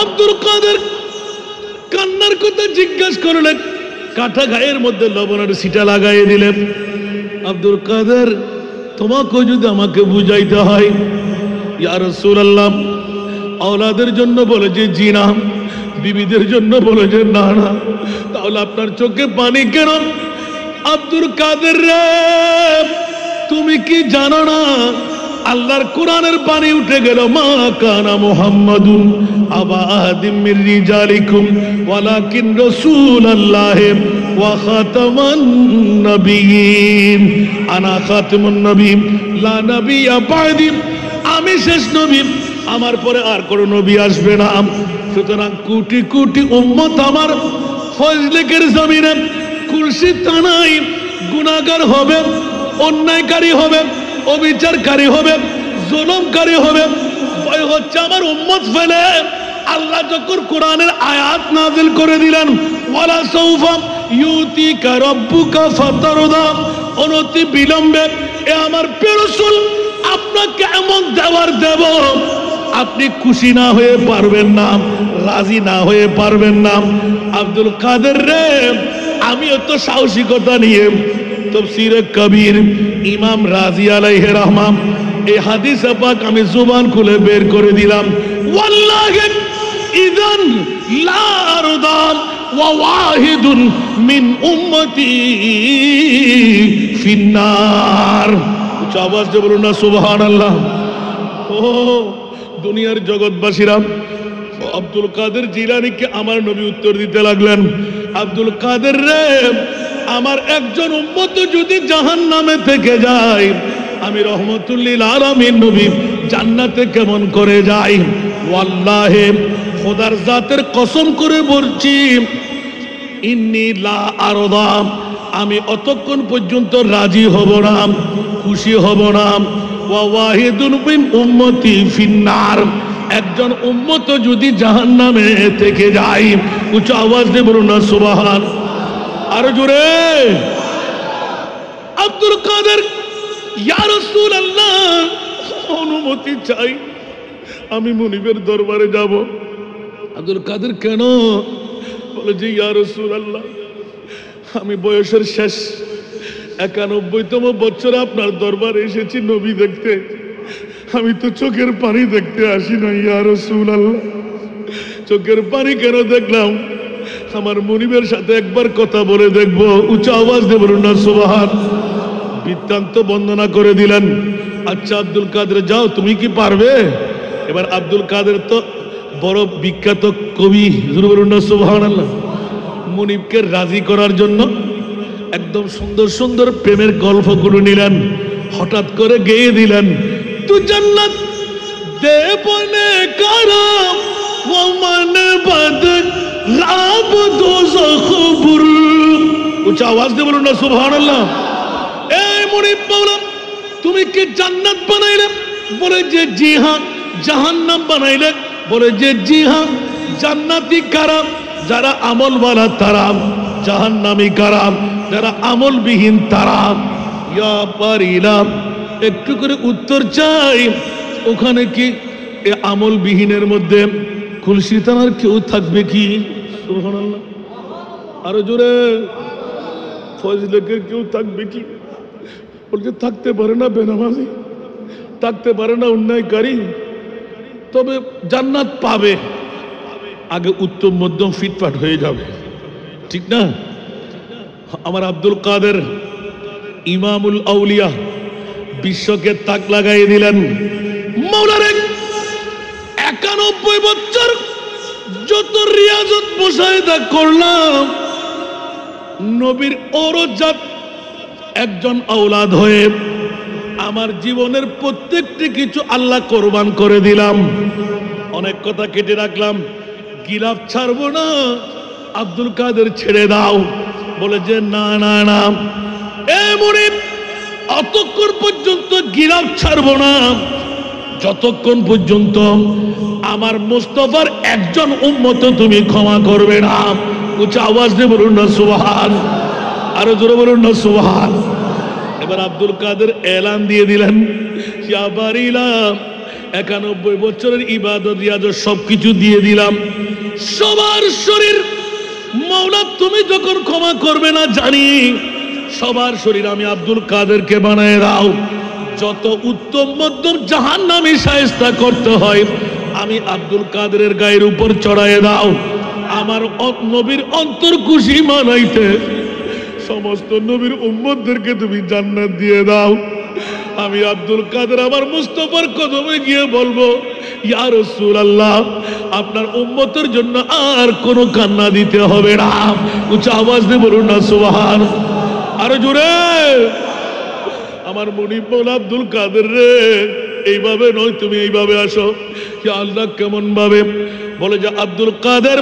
আব্দুল কাদের কান্নার কথা জিজ্ঞাসা করলেন, কাটা গায়ের মধ্যে লবণের ছিটা লাগাইয়ে দিলেন। আব্দুল কাদের, তোমাকে যদি আমাকে বুঝাইতে হয়, ইয়া রাসূলুল্লাহ, আওলাদের জন্য বলে যে জি না, বিবিদের জন্য বলে যে না না, তাহলে আপনার চোখে পানি কেন? আব্দুল কাদের রে, তুমি কি জানো না আল্লাহর কোরআনের পানি উঠে গেল, মা কানা মুহাম্মাদুন আবা আহাদিম মির রিজালিকুম ওয়ালাকিন রাসূলুল্লাহ ওয়া খাতামান নবিয়্যিন, আনা খাতামুন নবিয়্যিন লা নাবিয়্যা বা'দি, আমি শেষ নবী, আমার পরে আর কোনো নবী আসবে না। সুতরাং কোটি কোটি উম্মত আমার ফজলেকের জমিনে কুরসি থানায় গুনাহগার হবে, অন্যায়কারী হবে, অবিচারকারী হবে, জুলুমকারী হবে। ভয় হচ্ছে আমার উম্মত ফেলে আল্লাহ যখন কোরআনের আয়াত নাযিল করে দিলেন, ওয়ালা সাউফা ইউতিকা রাব্বুকা ফাতারদা, অনতি বিলম্বে এ আমার প্রিয় রাসূল আপনাকে এমন দেওয়ার দেব আপনি খুশি না হয়ে পারবেন না, রাজি না হয়ে পারবেন না। আব্দুল কাদের রে, আমিও তো সাহসিকতা নিয়ে তাফসীরে কবির ইমাম রাজি আলাইহি রহমান এই হাদিস পাক আমি জুবান খুলে বের করে দিলাম। ওয়াল্লাহি ইযান লা আরদা ওয়া ওয়াহিদুন মিন উম্মতি ফিন্নার। উচ্চ আওয়াজ দিয়ে বলুন না সুবহানাল্লাহ। ও দুনিয়ার জগৎবাসীরা, আব্দুল কাদের জিলানীকে আমার নবী উত্তর দিতে লাগলেন, আব্দুল কাদের রে, আমার একজন উম্মত যদি জাহান্নামে থেকে যায়, আমি রহমতুল লিল আলামিন নবী জান্নাতে কেমন করে যাই? ওয়াল্লাহি, খোদার জাতের কসম করে বলছি, ইন্নী লা আরদা, আমি অতক্ষণ পর্যন্ত রাজি হব না, খুশি হব না। ওয়া ওয়াহিদুন মিন উম্মতি ফিন্নার, একজন উম্মত যদি জাহান্নামে থেকে যায়, উচ্চ আওয়াজ দিয়ে বলুন না সুবহান। আরো জোরে। আব্দুল কাদের, ইয়া রাসূলুল্লাহ, অনুমতি চাই, আমি মুনিবের দরবারে যাব। আব্দুল কাদের, কেন? বলে যে ইয়া রাসূলুল্লাহ, আমি বয়সের শেষ 91তম বছরে আপনার দরবারে এসেছি নবী দেখতে, আমি তো চোখের পানি দেখতে আসি না ইয়া রাসূলুল্লাহ। চোখের পানি কেন দেখলাম? আমার মুনিবের সাথে একবার কথা বলে দেখবো। উচ্চ আওয়াজ দিয়ে বলুন না সুবহান। বৃত্তান্ত বর্ণনা করে দিলেন। আচ্ছা আব্দুল কাদের, যাও, তুমি কি পারবে? এবার আব্দুল কাদের তো বড় বিখ্যাত কবি, বলুন না সুবহানাল্লাহ। মুনিবকে রাজি করার জন্য একদম সুন্দর সুন্দর প্রেমের গল্পগুলো নিলেন, হঠাৎ করে গেয়ে দিলেন, তু জান্নাত দে বনে কারাম ওয়া মান বদ রাব দোজখ বুর। উচ্চ আওয়াজ দিয়ে বলুন না সুবহানাল্লাহ। এই মুনিব মাওলা, তুমি কি জান্নাত বানাইলে? বলে যে জি হ্যাঁ। জাহান্নাম বানাইলে? বলে যে জি হ্যাঁ। জান্নাতি কারাম যারা আমলওয়ালা তারা, জাহান্নামী কারাম যারা আমলবিহীন তারা। ইয়া পারিলাম, একটু করে উত্তর চাই, ওখানে কি এ আমলবিহীনের মধ্যে খুলসি থানার কেউ থাকবে কি? সুবহানাল্লাহ। আরো জোরে। ফজলেকের কেউ থাকবে কি? বলছে থাকতে পারে না বেনামাজি, থাকতে পারে না অন্যায়কারী, তবে জান্নাত পাবে। আগে উত্তম মধ্যম ফিটফাট হয়ে যাবে, ঠিক না? আমার আব্দুল কাদের ইমামুল আউলিয়া বিশ্বকে তাক লাগাই দিলেন। মাওলারে 91 বছর যত রিয়াজত মুশাহিদা করলাম, নবীর ঔরজাত একজন আওলাদ হয়ে আমার জীবনের প্রত্যেকটি কিছু আল্লাহ কোরবান করে দিলাম। অনেক কথা কেটে রাখলাম, গিলাফ ছাড়বো না। আব্দুল কাদের ছেড়ে দাও। বলে যে না না না, এ মুনিব, অতক্ষণ পর্যন্ত গিলাফ ছাড়বো না যতক্ষণ পর্যন্ত আমার মুস্তাফার একজন উম্মত তুমি ক্ষমা করবে না। উচ্চ আওয়াজ দিয়ে বলুন না সুবহান। আরো জোরে বলুন না সুবহান। এবার আব্দুল কাদের এলান দিয়ে দিলেন, ইয়া বারিলা, 91 বছরের ইবাদত রিয়াজত সবকিছু দিয়ে দিলাম, সবার শরীর মাওলা তুমি যখন ক্ষমা করবে না জানি, সবার শরীর আমি আব্দুল কাদেরকে বানায় দাও। যত উত্তম মধ্যম জাহান্নামী শায়েস্তা করতে হয় আমি আব্দুল কাদেরের গায়ের উপর চড়ায় দাও। আমার নবীর অন্তর খুশি মানাইতে সমস্ত নবীর উম্মতদেরকে তুমি জান্নাত দিয়ে দাও। আমি আব্দুল কাদের আমার মুস্তাফার কদমে গিয়ে বলবো, ইয়া রাসূলুল্লাহ আপনার উম্মতের জন্য আর কোনো কান্না দিতে হবে না। উচ্চ আওয়াজ দিয়ে বলুন না সুবহান। আরো জোরে। আমার মুনিব মৌলা আব্দুল কাদের রে, এইভাবে নয় তুমি এইভাবে আসো। ইয়া আল্লাহ কেমন ভাবে? বলে যে আব্দুল কাদের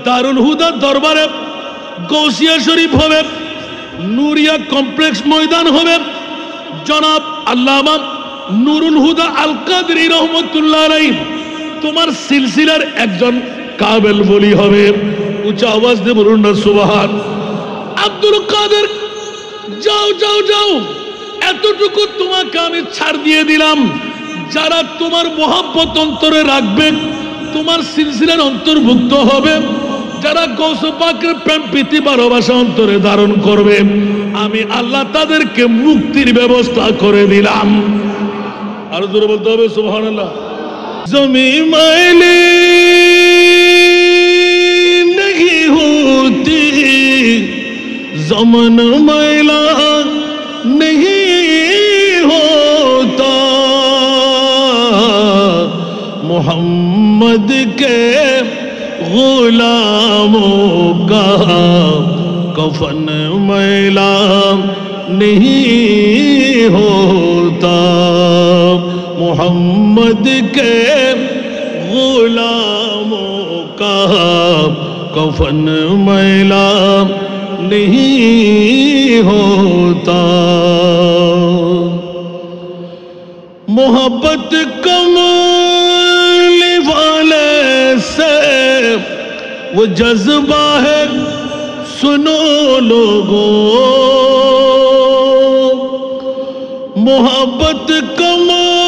দারুল হুদা দরবারে গৌসিয়া শরীফ হবে, নুরিয়া কমপ্লেক্স ময়দান হবে, জনাব আল্লামা নুরুল হুদা আল কাদরি রহমতুল্লাহ আলাইহি তোমার সিলসিলার একজন কাবেল বলি হবে। উচ্চ আওয়াজ দিয়ে বলুন না সুবহান। আব্দুল কাদের যাও যাও যাও, এতটুকু তোমাকে আমি ছাড় দিয়ে দিলাম, যারা তোমার মহব্বত অন্তরে রাখবে তোমার সিলসিলার অন্তর্ভুক্ত হবে, যারা গৌসে পাকের প্রেম প্রীতি ভালোবাসা অন্তরে ধারণ করবে আমি আল্লাহ তাদেরকে মুক্তির ব্যবস্থা করে দিলাম। আরো জোরে বলতে হবে সুবহানাল্লাহ। জমি মাইলি नहीं होती, ज़मन मैला नहीं होता, मोहम्मद के गुलामों का कफन मैला नहीं होता, मोहम्मद के गुलामों का कफन मैला नहीं होता। मोहब्बत कमाल वाले से वो जज्बा है सुनो लोगों, मोहब्बत कमाल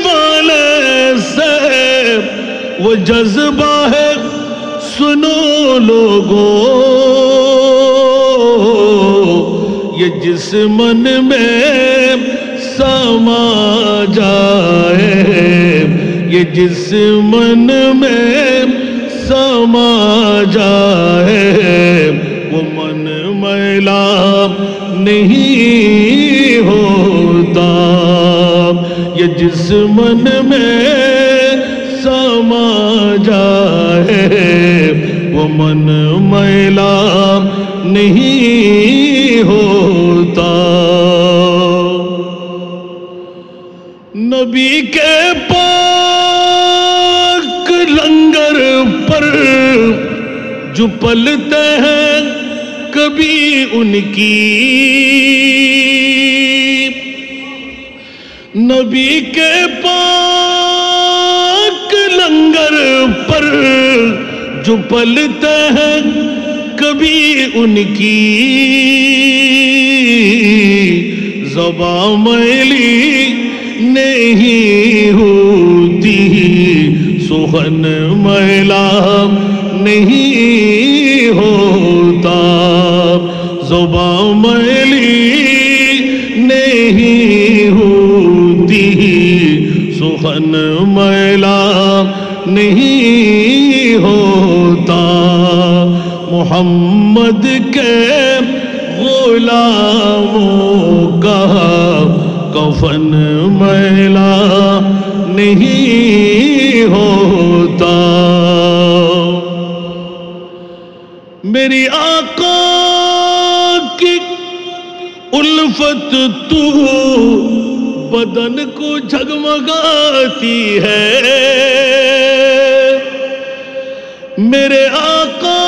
वाले से वो जज्बा है सुनो लोगों, ये जिस मन में समा जाए, ये जिस मन में समा जाए वो मन मैला नहीं होता, ये जिस मन में समा जाए वो मन मैला नहीं होता। नबी के पाक लंगर पर जो पलते हैं कभी उनकी, नबी के पाक लंगर पर जो पलते हैं कभी उनकी, ज़बां मैली नहीं होती, सुखन मैला नहीं होता, ज़बां मैली नहीं होती, सुखन मैला नहीं होता, मोहम्मद के गुलामों का कफन मैला नहीं होता। मेरी आका की उल्फत तू बदन को झगमगाती है, मेरे आका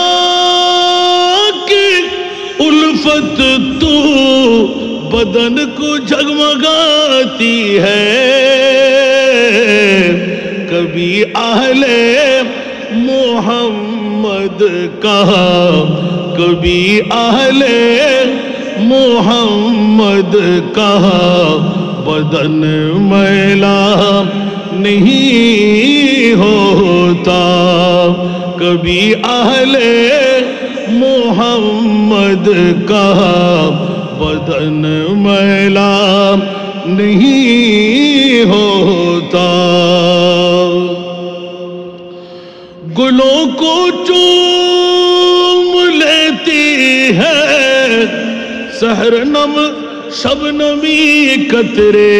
की उल्फत तू बदन को झगमगाती है, कभी आहले मोहम्मद का, कभी आहले मोहम्मद का बदन मैला नहीं होता, कभी अहले मोहम्मद का बदन मैला नहीं होता। गुलों को चूम लेती है सहरनम शबनमी कतरे,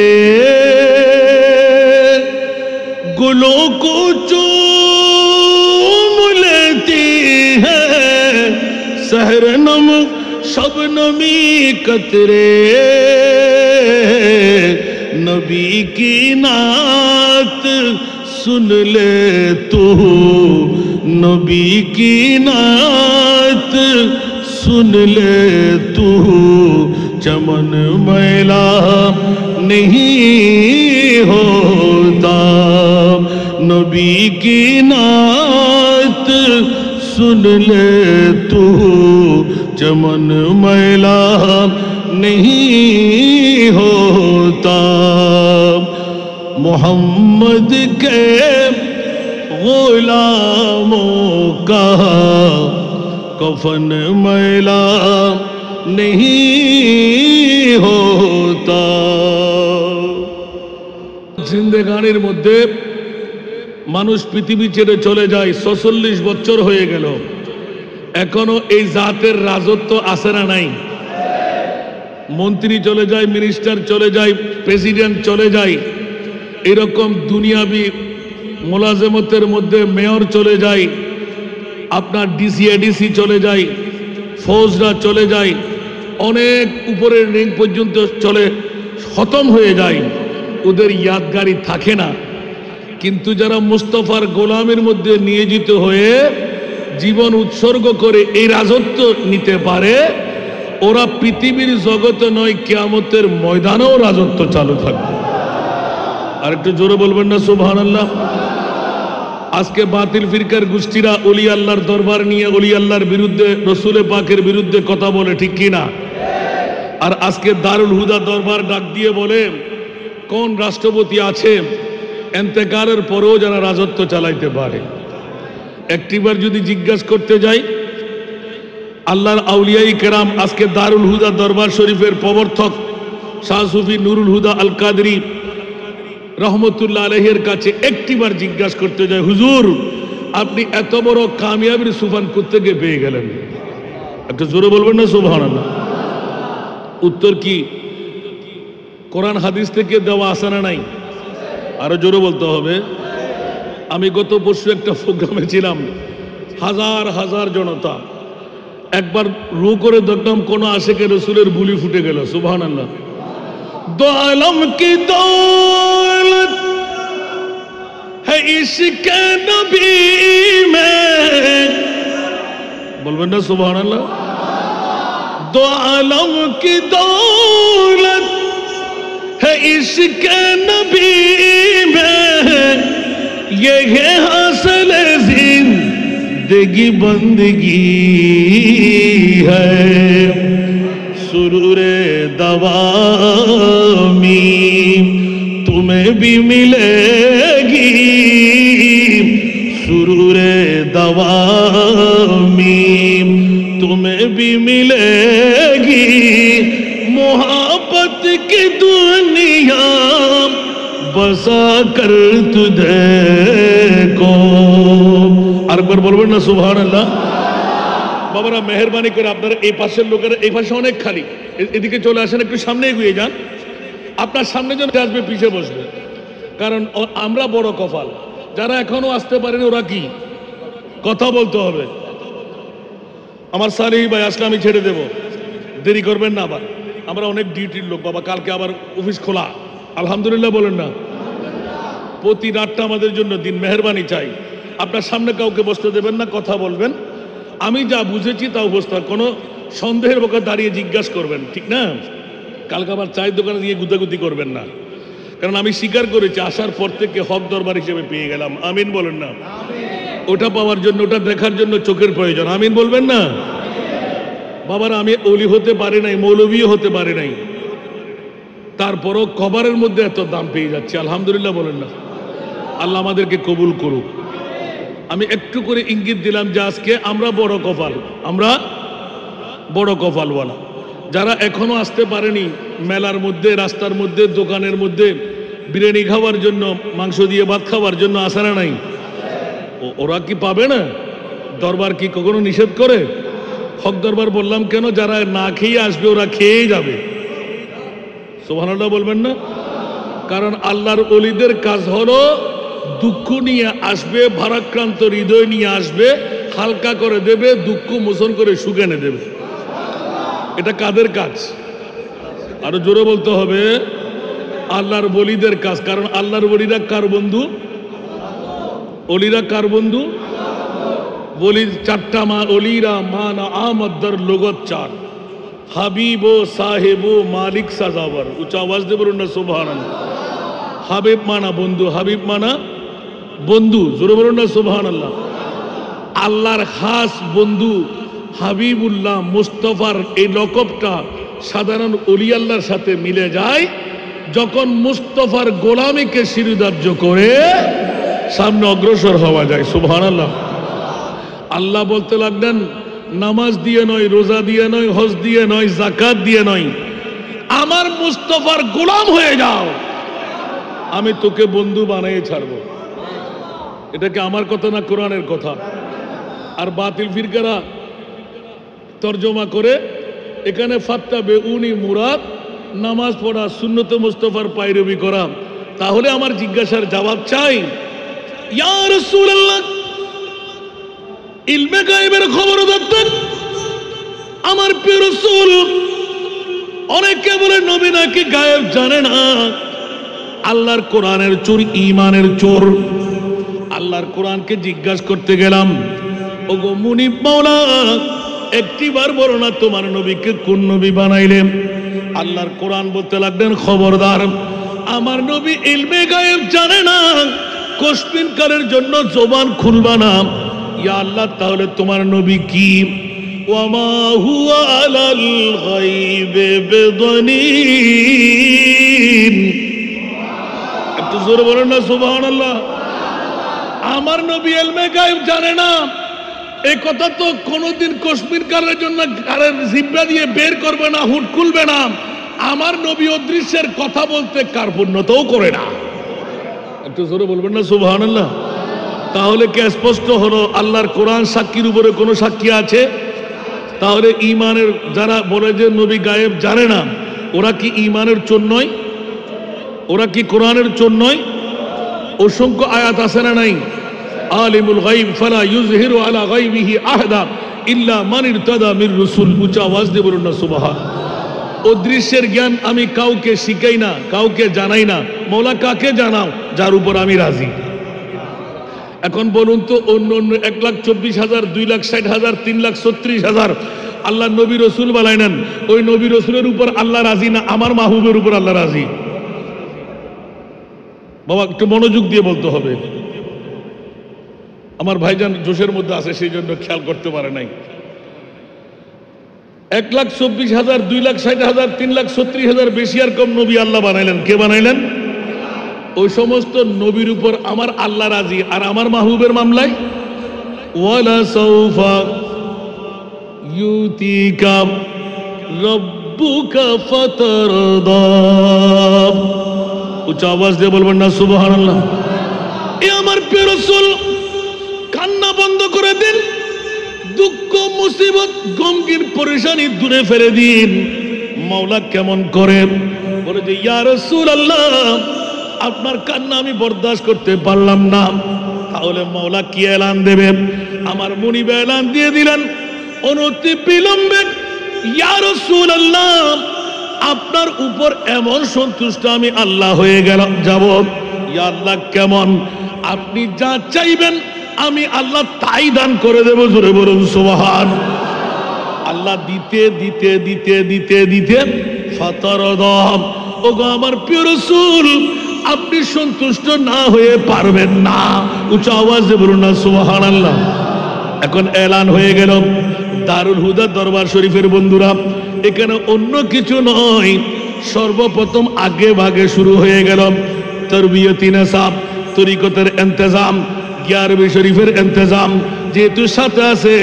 गुलों को चूम लेती है सहरनम शबनमी कतरे। नबी की नात सुन ले तू, नबी की नात सुन ले तू, चमन मैला नहीं होता। नबी की नात सुन ले तू, चमन मैला नहीं होता। मोहम्मद के गुलामों का कफन मैला नहीं होता। जिंदगानिर मध्य मानुष पृथिवी छेड़े चले जाए 46 বছর হয়ে গেল, এখনো এই জাতের রাজত্ব আছে না নাই? মন্ত্রী চলে যায়, মিনিস্টার চলে যায়, প্রেসিডেন্ট চলে যায়, এরকম দুনিয়াবি মোলাজেমতের মধ্যে মেয়র চলে যায়, আপনার ডিসি এডিসি চলে যায়, ফৌজরা চলে যায়, অনেক উপরের রিং পর্যন্ত চলে, খতম হয়ে যায়, ওদের ইয়াদগারি থাকে না। কিন্তু যারা মুস্তাফার গোলামের মধ্যে নিয়োজিত হয়ে জীবন উৎসর্গ করে এই রাজত্ব নিতে পারে, ওরা পৃথিবীর জগতে নয়, কিয়ামতের ময়দানেও রাজত্ব চালু থাকবে। আর একটু জোরে বলবেন না সুবহানাল্লাহ? আজকে বাতিল ফিরকার গোষ্ঠীরা ওলি আল্লাহর দরবার নিয়ে ওলি আল্লাহর বিরুদ্ধে, রসুলে পাকের বিরুদ্ধে কথা বলে, ঠিক কিনা? আর আজকে দারুল হুদা দরবার ডাক দিয়ে বলে কোন রাষ্ট্রপতি আছে এন্তেকালের পরেও যারা রাজত্ব চালাইতে পারে। একটিবার যদি জিজ্ঞাসা করতে যাই, আল্লাহর আউলিয়াই কেরাম আজকে দারুল হুদা দরবার শরীফের প্রবর্তক শাহ সুফি নুরুল হুদা আল কাদরি রহমতুল্লাহ আলাইহির কাছে একটিবার জিজ্ঞাসা করতে যায়, হুজুর আপনি এত বড় কামিয়াবির সুফান কোত্থেকে পেয়ে গেলেন? একটু জোরে বলবেন না সুবহানাল্লাহ? উত্তর কি? কোরআন হাদিস থেকে দেওয়া আসে না নাই? আরো জোরে বলতে হবে। আমি গত পরশু একটা প্রোগ্রামে ছিলাম, হাজার হাজার জনতা, একবার রু করে দেখলাম কোন আশিকে রসুলের বুলি ফুটে গেল। সুবহানাল্লাহ। दो आलम की दौलत है इश्क नबी में, बोलबेन ना सुबहानाल्लाह? दो आलम की दौलत है इश्क नबी में, ये है हासिल जिंदगी बंदगी है, सुरूरे दवामी तुम्हें भी मिलेगी, सुरूरे दवामी तुम्हें भी मिलेगी, मोहब्बत की दुनिया बसा कर तुझे को। আর একবার বলবেন না সুবহানাল্লাহ? বাবারা মেহেরবানি করে আপনারা এই পাশের লোকেরা, এই পাশে অনেক খালি, এদিকে চলে আসেন, একটু সামনে এগিয়ে যান। আপনার সামনে জন আসবে, পিছিয়ে বসবে, কারণ আমরা বড় কপাল, যারা এখনো আসতে পারেনি ওরা কি কথা বলতে হবে। আমার সালিহ ভাই আসলে আমি ছেড়ে দেব, দেরি করবেন না। আবার আমরা অনেক ডিউটির লোক বাবা, কালকে আবার অফিস খোলা, আলহামদুলিল্লাহ বলেন না? প্রতি রাতটা আমাদের জন্য দিন, মেহেরবানি চাই। আপনার সামনে কাউকে বসতে দেবেন না, কথা বলবেন। আমি যা বুঝেছি তা অবস্থা, কোনো সন্দেহের বোকা দাঁড়িয়ে জিজ্ঞাসা করবেন, ঠিক না? কালকে আবার চায়ের দোকানে দিয়ে গুদাগুদি করবেন না, কারণ আমি স্বীকার করেছি আসার পর থেকে হক দরবার হিসেবে পেয়ে গেলাম। আমিন বলেন না? ওটা পাওয়ার জন্য, ওটা দেখার জন্য চোখের প্রয়োজন। আমিন বলবেন না? বাবারা আমি ওলি হতে পারি নাই, মৌলবীও হতে পারি নাই, তারপরও কবরের মধ্যে এত দাম পেয়ে যাচ্ছে, আলহামদুলিল্লাহ বলেন না? আল্লাহ আমাদেরকে কবুল করুক। আমি একটু করে ইঙ্গিত দিলাম যে আজকে আমরা বড় কপাল, আমরা বড় কপালওয়ালা। যারা এখনো আসতে পারেনি মেলার মধ্যে, রাস্তার মধ্যে, দোকানের মধ্যে বিরিয়ানি খাওয়ার জন্য, মাংস দিয়ে ভাত খাওয়ার জন্য আসে না নাই? ওরা কি পাবে না? দরবার কি কখনো নিষেধ করে? হক দরবার বললাম কেন? যারা না খেয়ে আসবে ওরা খেয়েই যাবে। সুবহানাল্লাহ বলবেন না? কারণ আল্লাহর ওলিদের কাজ হলো দুঃখ নিয়ে আসবে, ভারাক্রান্ত হৃদয় নিয়ে আসবে, হালকা করে দেবে, দুঃখ মোচন করে সুখ এনে দেবে। এটা কাদের কাজ? আরো জোরে বলতে হবে, আল্লাহর ওলিদের কাজ। কারণ আল্লাহর ওলিরা কার বন্ধু? ওলিরা কার বন্ধু? বলি চারটা মা ওলিরা মানা আমদার লগত চার, হাবিব ও সাহেব ও মালিক সাজাবার। উচ্চ আওয়াজ দিয়ে বলুন না সুবহানাল্লাহ। হাবিব মানা বন্ধু, হাবিব মানা বন্ধু, জোরে বলুন না সুবহানাল্লাহ। আল্লাহর খাস বন্ধু হাবিবুল্লাহ মুস্তফার এই লকবটা সাধারণ ওলি আল্লাহর সাথে মিলে যায় যখন মুস্তফার গোলামীকে শিরোধার্য করে সামনে অগ্রসর হওয়া যায়। সুবহানাল্লাহ। আল্লাহ বলতে লাগলেন, নামাজ দিয়ে নয়, রোজা দিয়ে নয়, হজ দিয়ে নয়, যাকাত দিয়ে নয়, আমার মুস্তফার গোলাম হয়ে যাও, আমি তোকে বন্ধু বানিয়ে ছাড়বো। এটা কি আমার কথা না কোরআনের কথা? আর বাতিল ফিরকারা তর্জমা করে এখানে ফাত্তাবে উনি মুরাদ, নামাজ পড়া, সুন্নতে মুস্তফার পায়রবি করা। তাহলে আমার জিজ্ঞাসার জবাব চাই, ইয়া রাসূলুল্লাহ, ইলমে গায়েবের খবর দত্তক আমার প্রিয় রাসূল। অনেকে বলে নবী নাকি গায়েব জানে না। আল্লাহর কোরআনের চোর, ঈমানের চোর। আল্লাহর কোরআনকে জিজ্ঞাসা করতে গেলাম, ওগো মুনিব মাওলা, একটিবার বলো না তোমার নবীকে কোন নবী বানাইলেন? আল্লাহর কোরআন বলতে লাগলেন, খবরদার, আমার নবী ইলমে গায়েব জানে না, কোশ্চিনকারের জন্য জবান খুলবা না। ইয়া আল্লাহ, তাহলে তোমার নবী কি? ওয়ামা হুয়া আলাল গায়বে বিদানীন। একটু জোরে বলেন না সুবহানাল্লাহ। আমার নবী ইলমে গায়েব জানে না, এই কথা তো কোনোদিন কোশ্চিনকারের জন্য কারের জিব্বা দিয়ে বের করবে না, হুট খুলবে না। আমার নবী অদৃশ্যের কথা বলতে কার্পণ্যতাও করে না। একটু জোরে বলবেন না সুবহানাল্লাহ। তাহলে কি স্পষ্ট হলো আল্লাহর কোরআন সাক্ষীর উপরে কোনো সাক্ষী আছে? তাহলে ঈমানের যারা বলে যে নবী গায়েব জানে না, ওরা কি ঈমানের চোর নয়? ওরা কি কোরআনের চোর নয়? অসংখ্য আয়াত আছে না নাই? আলিমুল গায়ব ফালা ইউযহিরু আলা গায়বিহি আহাদা ইল্লা মান ইরতাদা মির রাসূল। উচ্চ আওয়াজ দিয়ে বলুন না সুবহান। অদৃশ্যের জ্ঞান আমি কাউকে শিখাই না, কাউকে জানাই না। মওলা কাকে জানাও? যার উপর আমি রাজি। এখন বলুন তো, অন্য অন্য 1,24,000, 2,60,000, 3,36,000 আল্লাহ নবী রসুল বানাইলেন, ওই নবী রসুলের উপর আল্লাহ রাজি না আমার মাহবুবের উপর আল্লাহ রাজি? বাবা একটু মনোযোগ দিয়ে বলতে হবে। আমার ভাইজান জোশের মধ্যে আছে, সেই জন্য খেয়াল করতে পারে নাই। 1,24,000, 2,60,000, 3,36,000 বেশি আর কম নবী আল্লাহ বানাইলেন। কে বানাইলেন? ওই সমস্ত নবীর উপর আমার আল্লাহ রাজি, আর আমার মাহবুবের মামলায় ওয়ালা সাউফা ইউতিকা রাব্বুকা ফাতারদা। উচ্চ আওয়াজ দিয়ে বলবেন না সুবহানাল্লাহ। এ আমার প্রিয় রাসূল, কান্না বন্ধ করে দিন, দুঃখ মুসিবত গমগিন পরেশানি দূরে ফেলে দিন। মাওলা কেমন করে বলে যে, ইয়া রাসূলুল্লাহ, আপনার কান্না আমি বরদাস্ত করতে পারলাম না। তাহলে মাওলা কি এলান দেবে? আমার মুনিব এলান দিয়ে দিলেন অনতি বিলম্বে, ইয়া রাসূলুল্লাহ, আপনার উপর এমন সন্তুষ্ট আমি আল্লাহ হয়ে গেলাম যাব। ইয়া আল্লাহ কেমন? আপনি যা চাইবেন আমি আল্লাহ তাই দান করে দেব। জোরে বলুন সুবহান। আল্লাহ দিতে দিতে দিতে দিতে দিতে ফাতারদাম। ওগো আমার প্রিয় রাসূল, আপনি সন্তুষ্ট না হয়ে পারবেন না। উচ্চ আওয়াজে বলুন না সুবহানাল্লাহ। এখন এলান হয়ে গেল দারুল হুদা দরবার শরীফের বন্ধুরা, এখানে অন্য কিছু নয়, সর্বপ্রথম আগে ভাগে শুরু হয়ে গেল তরবিয়তি নিসাব, তরিকতের ইন্তজাম, 11 শরীফের ইন্তজাম। যেহেতু সাথে আছে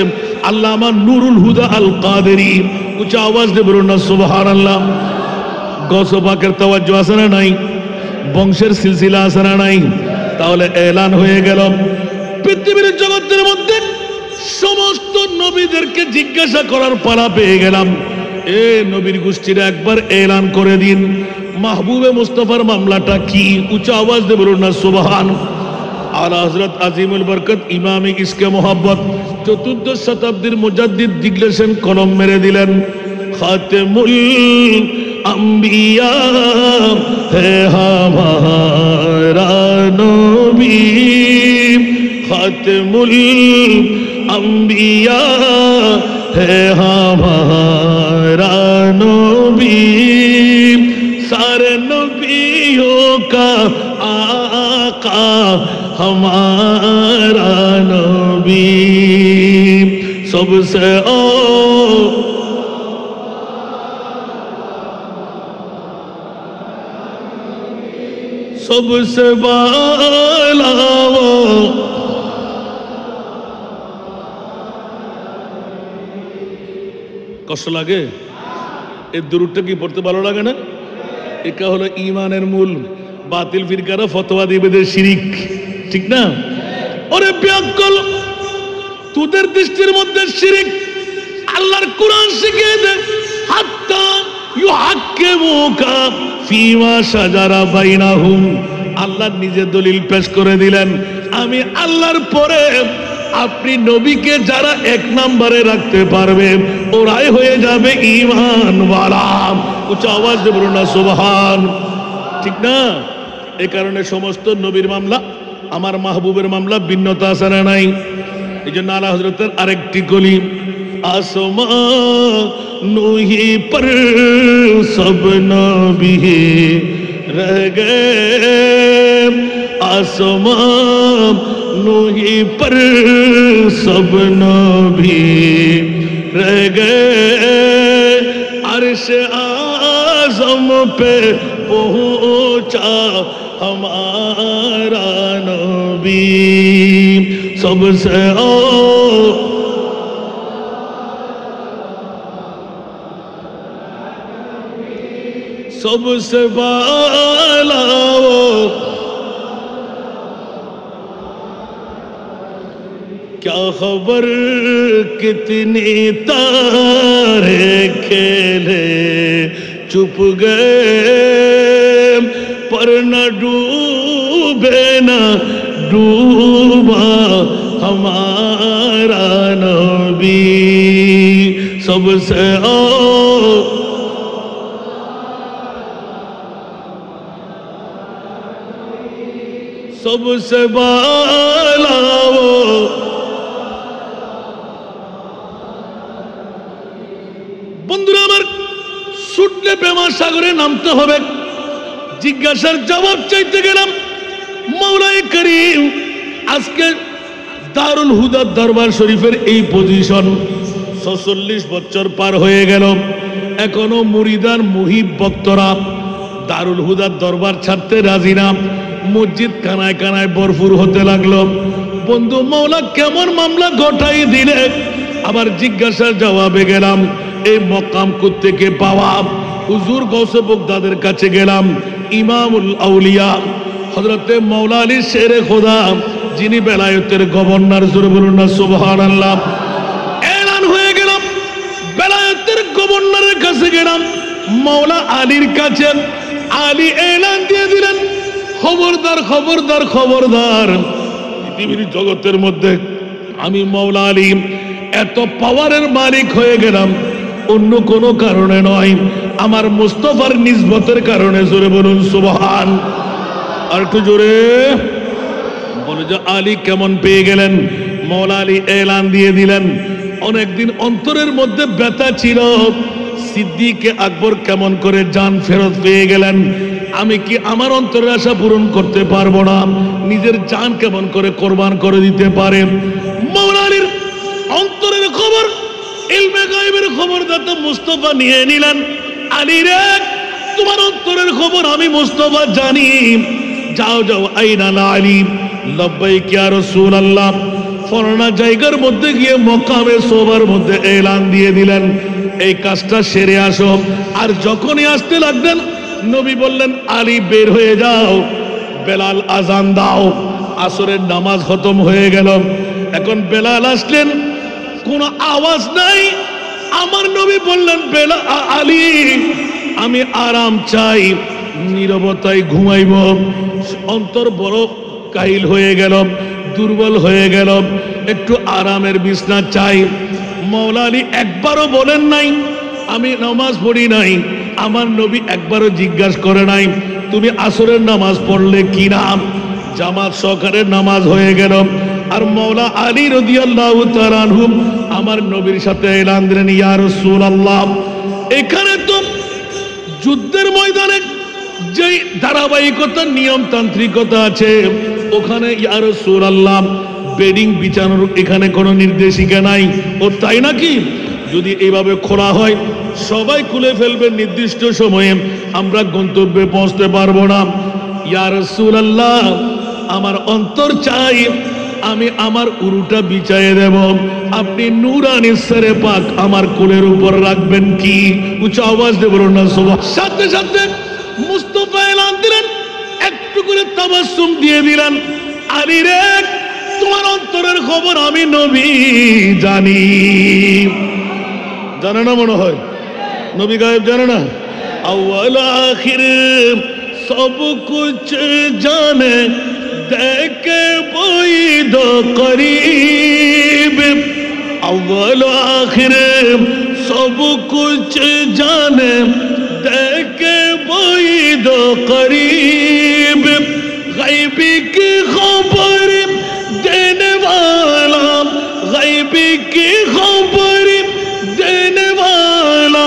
আল্লামা নুরুল হুদা আল কাদেরী, উচ্চ আওয়াজ দিয়ে বলুন না সুবহানাল্লাহ। গৌসে পাকের তাওয়াজ্জু আছে না নাই? বংশের সিলসিলা আছে না নাই? তাহলে এলান হয়ে গেল পৃথিবীর জগতের মধ্যে সমস্ত নবীদেরকে জিজ্ঞাসা করার পালা পেয়ে গেলাম। এ নবীর গোষ্ঠীরা একবার এলান করে দিন, মাহবুবে মুস্তাফার মামলাটা কি? উচ্চ আওয়াজ দিয়ে বলুন না সুবহান। আলা হযরত আজিমুল বরকত ইমামে ইসকে মোহাব্বত 14 শতাব্দীর মুজাদ্দিদ দিগলেছেন, কলম মেরে দিলেন, খাতেমুল আম্বিয়া হে হামারা নবী, খাতেমুল আম্বিয়া হে হামারা নবী, सारे नबियों का आका हमारा नबी, सबसे सबसे बाला वो কষ্ট লাগে? এই দুরূদটা কি পড়তে ভালো লাগে না? এটা হলো ঈমানের মূল। বাতিল ফিরকারা ফতোয়া দিবে যে শিরিক, ঠিক না? ওরে বিয়াক্কল, তোদের দৃষ্টির মধ্যে শিরিক, আল্লাহর কোরআন শিখিয়ে দে, হাত্তা ইউহাক্কিমুকা ফীমা শাজারা বাইনাহুম। আল্লাহ নিজে দলিল পেশ করে দিলেন, আমি আল্লাহর পরে আপনি নবীকে যারা 1 নম্বরে রাখতে পারবে ওরাই হয়ে যাবে ঈমানওয়ালা। উচ্চ আওয়াজ দিয়ে বলুন না সুবহান, ঠিক না? এই কারণে সমস্ত নবীর মামলা, আমার মাহবুবের মামলা ভিন্নতা আছে না নাই? এই জন্য আলা হযরতের আরেকটি কলি, আসমানুহি পর সব নবী রহ গে, আসমানুহি পর সব নবী রহ গে, अर्श आज़म पे पहुँचा हमारा नबी, सबसे सबसे बाला वो, क्या खबर कितनी तारे खेले चुप गए, पर न डूबे न डूबा हमारा नबी, सबसे सबसे बाला वो, বন্ধুরা আমার, ছুটলে প্রেমা সাগরে নামতে হবে। জিজ্ঞাসার জবাব চাইতে গেলাম, মাওলায়ে করিম আজকে দারুল হুদা দরবার শরীফের এই পজিশন 46 বছর পার হয়ে গেল, এখনো মুরিদান মুহিব ভক্তরা দারুল হুদার দরবার ছাড়তে রাজি না। মসজিদ কানায় কানায় ভরপুর হতে লাগলো। বন্ধু মাওলা কেমন মামলা ঘটাই দিলে। আবার জিজ্ঞাসার জবাবে গেলাম, এই মকাম থেকে পাওয়া? হুজুর গৌসে বগদাদের কাছে গেলাম, ইমামুল আউলিয়া হযরতে মাওলা আলী শেরে খোদা, যিনি বেলায়েতের গভর্নর, জোরে বলুন না সুবহানাল্লাহ। এলান হয়ে গেলাম, বেলায়েতের গভর্নরের কাছে গেলাম, মাওলা আলীর কাছে। আলী এলান দিয়ে দিলেন, খবরদার খবরদার খবরদার, পৃথিবীর জগতের মধ্যে আমি মাওলা আলী এত পাওয়ারের মালিক হয়ে গেলাম অন্য কোনো কারণে নয়, আমার মুস্তাফার নিসবতের কারণে। জোরে বলুন সুবহান। আর একটু জোরে বলে যে আলী কেমন পেয়ে গেলেন? মাওলা আলী এলান দিয়ে দিলেন, অনেকদিন অন্তরের মধ্যে ব্যথা ছিল, সিদ্দিকে আকবর কেমন করে জান ফেরত পেয়ে গেলেন। আমি কি আমার অন্তরের আশা পূরণ করতে পারবো না? নিজের জান কেমন করে কোরবান করে দিতে পারে? মাওলা আলীর অন্তরের খবর, ইলমে গায়বের খবর দাতা মুস্তাফা নিয়ে নিলেন। আলী রে, তোমার অন্তরের খবর আমি মুস্তাফা জানি। যাও যাও, আইনা আলী, লাব্বাইক ইয়া রাসূলুল্লাহ। ফরনা জায়গার মধ্যে গিয়ে মকামে সোবার মধ্যে এলান দিয়ে দিলেন, এই কাজটা সেরে আসো। আর যখনই আসতে লাগলেন, নবী বললেন, আলী বের হয়ে যাও, বেলাল আজান দাও। আসরের নামাজ খতম হয়ে গেল। এখন বেলাল আসলেন, কোনো আওয়াজ নাই। আমার নবী বললেন, বেলাল, আলী, আমি আরাম চাই, নীরবতায় ঘুমাইব। অন্তর বড় কাহিল হয়ে গেল, দুর্বল হয়ে গেল, একটু আরামের বিছনা চাই। মাওলা আলী একবারও বলেন নাই আমি নামাজ পড়ি নাই। আমার নবী একবারও জিজ্ঞাসা করে নাই তুমি আসরের নামাজ পড়লে কি না। জামাত সহকারে নামাজ হয়ে গেল। আর মাওলা আলী রাদিয়াল্লাহু তাআলা আনহু আমার নবীর সাথে এলান দিলেন, ইয়া রাসূলুল্লাহ। এখানে তো যুদ্ধের ময়দানে যে ধারাবাহিকতা, নিয়মতান্ত্রিকতা আছে, ওখানে ইয়া রাসূলুল্লাহ বেডিং বিছানোর এখানে কোনো নির্দেশিকা নাই। ও তাই নাকি? যদি এইভাবে খোলা হয়, সবাই খুলে ফেলবেন নির্দিষ্ট সময়ে, আমরা গন্তব্যে পৌঁছতে পারবো না। ইয়া রাসূলুল্লাহ, আমার অন্তর চাই আমি আমার উরুটা বিছায়ে দেব, আপনি নূরানি সরে পাক আমার কোলের উপর রাখবেন কি? উচ্চ আওয়াজ দিয়ে বলুন না সুবহান। সাথে সাথে মুস্তাফা এলান দিলেন, একটু করে তাবাসসুম দিয়ে দিলেন, আলী রে, তোমার অন্তরের খবর আমি নবী জানি। জানে না মনে হয়? নবী গায়েব জানে না? আউয়াল আখির সব কুছ জানে, দেখে বইদ করিব। আউয়াল আখির সব কুছ জানে, দেখে বইদ করিব। গায়বী কি খবর देने वाला, गायबी की खबर देने वाला,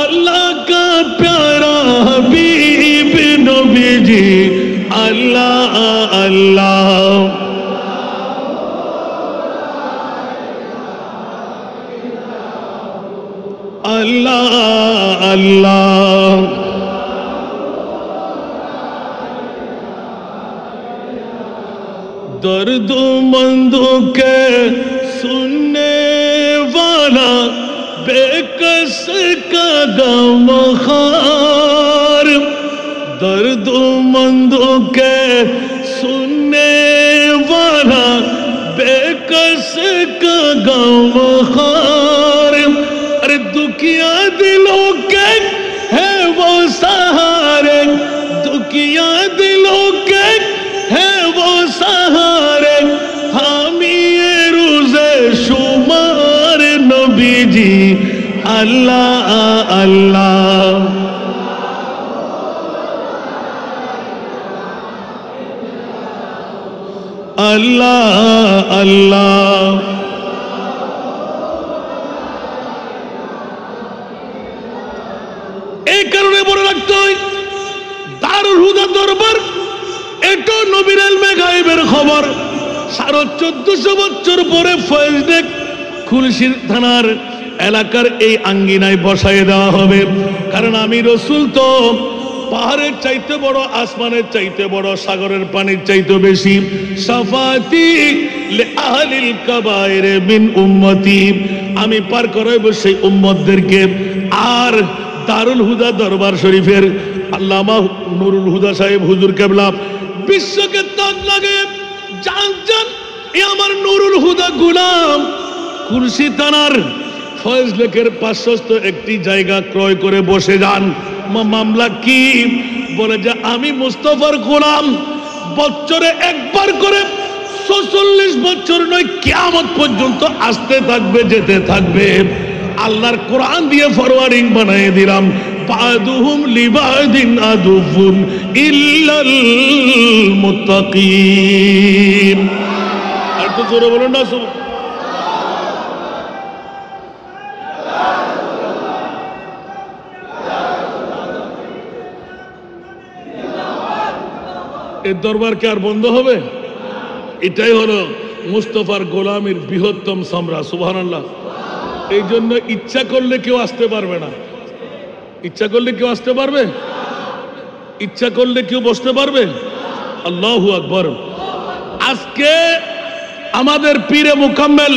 अल्लाह का प्यारा हबीब नबी जी, अल्लाह अल्लाह। अल्लाह अल्लाह। दर्दमंदों के सुनने वाला, बेकस का गमखार। दर्दमंदों के सुनने वाला, बेकस का गमखार। अरे दुखिया दिलों के है वो सहारे, दुखिया दिलों के है वो सहारे, हामी रोज़े शुमार नबी जी, अल्लाह अल्लाह। अल्लाह अल्लाह। এই কারণে বলে রাখতে হয়, দারুল হুদা দরবার এটা নবীর ইলমে গায়েবের খবর। 1450 বছর পরে ফয়েজদেক খুলশির থানার এলাকার এই আঙ্গিনায় বসায় দেওয়া হবে। কারণ আমি রসুল তো পাহাড়ের চাইতে বড়, আসমানের চাইতে বড়, সাগরের পানির চাইতে বেশি। শাফাতি লি আহলিল কাবায়ের মিন উম্মতি, আমি পার করাইব সেই উম্মতদেরকে। আর দারুল হুদা দরবার শরীফের আল্লামা নুরুল হুদা সাহেব হুজুর কেবলা বিশ্বকে তাক লাগে, জান জান এ আমার নুরুল হুদা গোলাম খুলশি থানার ফয়েজ লেকের পার্শ্বস্থ একটি জায়গা ক্রয় করে বসে যান। মামলা কি? বলে যে আমি মুস্তাফার গোলাম, বছরে একবার করে ৪৬ বছর নয়, কিয়ামত পর্যন্ত আসতে থাকবে, যেতে থাকবে। আল্লাহর কোরআন দিয়ে ফরওয়ার্ডিং বানিয়ে দিলাম, বাদুহুম লিবাদিন আদুফুন ইল্লাল মুত্তাকিন। আর একটু জোরে বলুন না। এই দরবার কি আর বন্ধ হবে? এটাই হলো মুস্তাফার গোলামীর বৃহত্তম সামরা। সুবহানাল্লাহ। এই জন্য ইচ্ছা করলে কেউ আসতে পারবে না। ইচ্ছা করলে কেউ আসতে পারবে? ইচ্ছা করলে কেউ বসতে পারবে? আল্লাহু আকবার। আজকে আমাদের পীরে মুকাম্মেল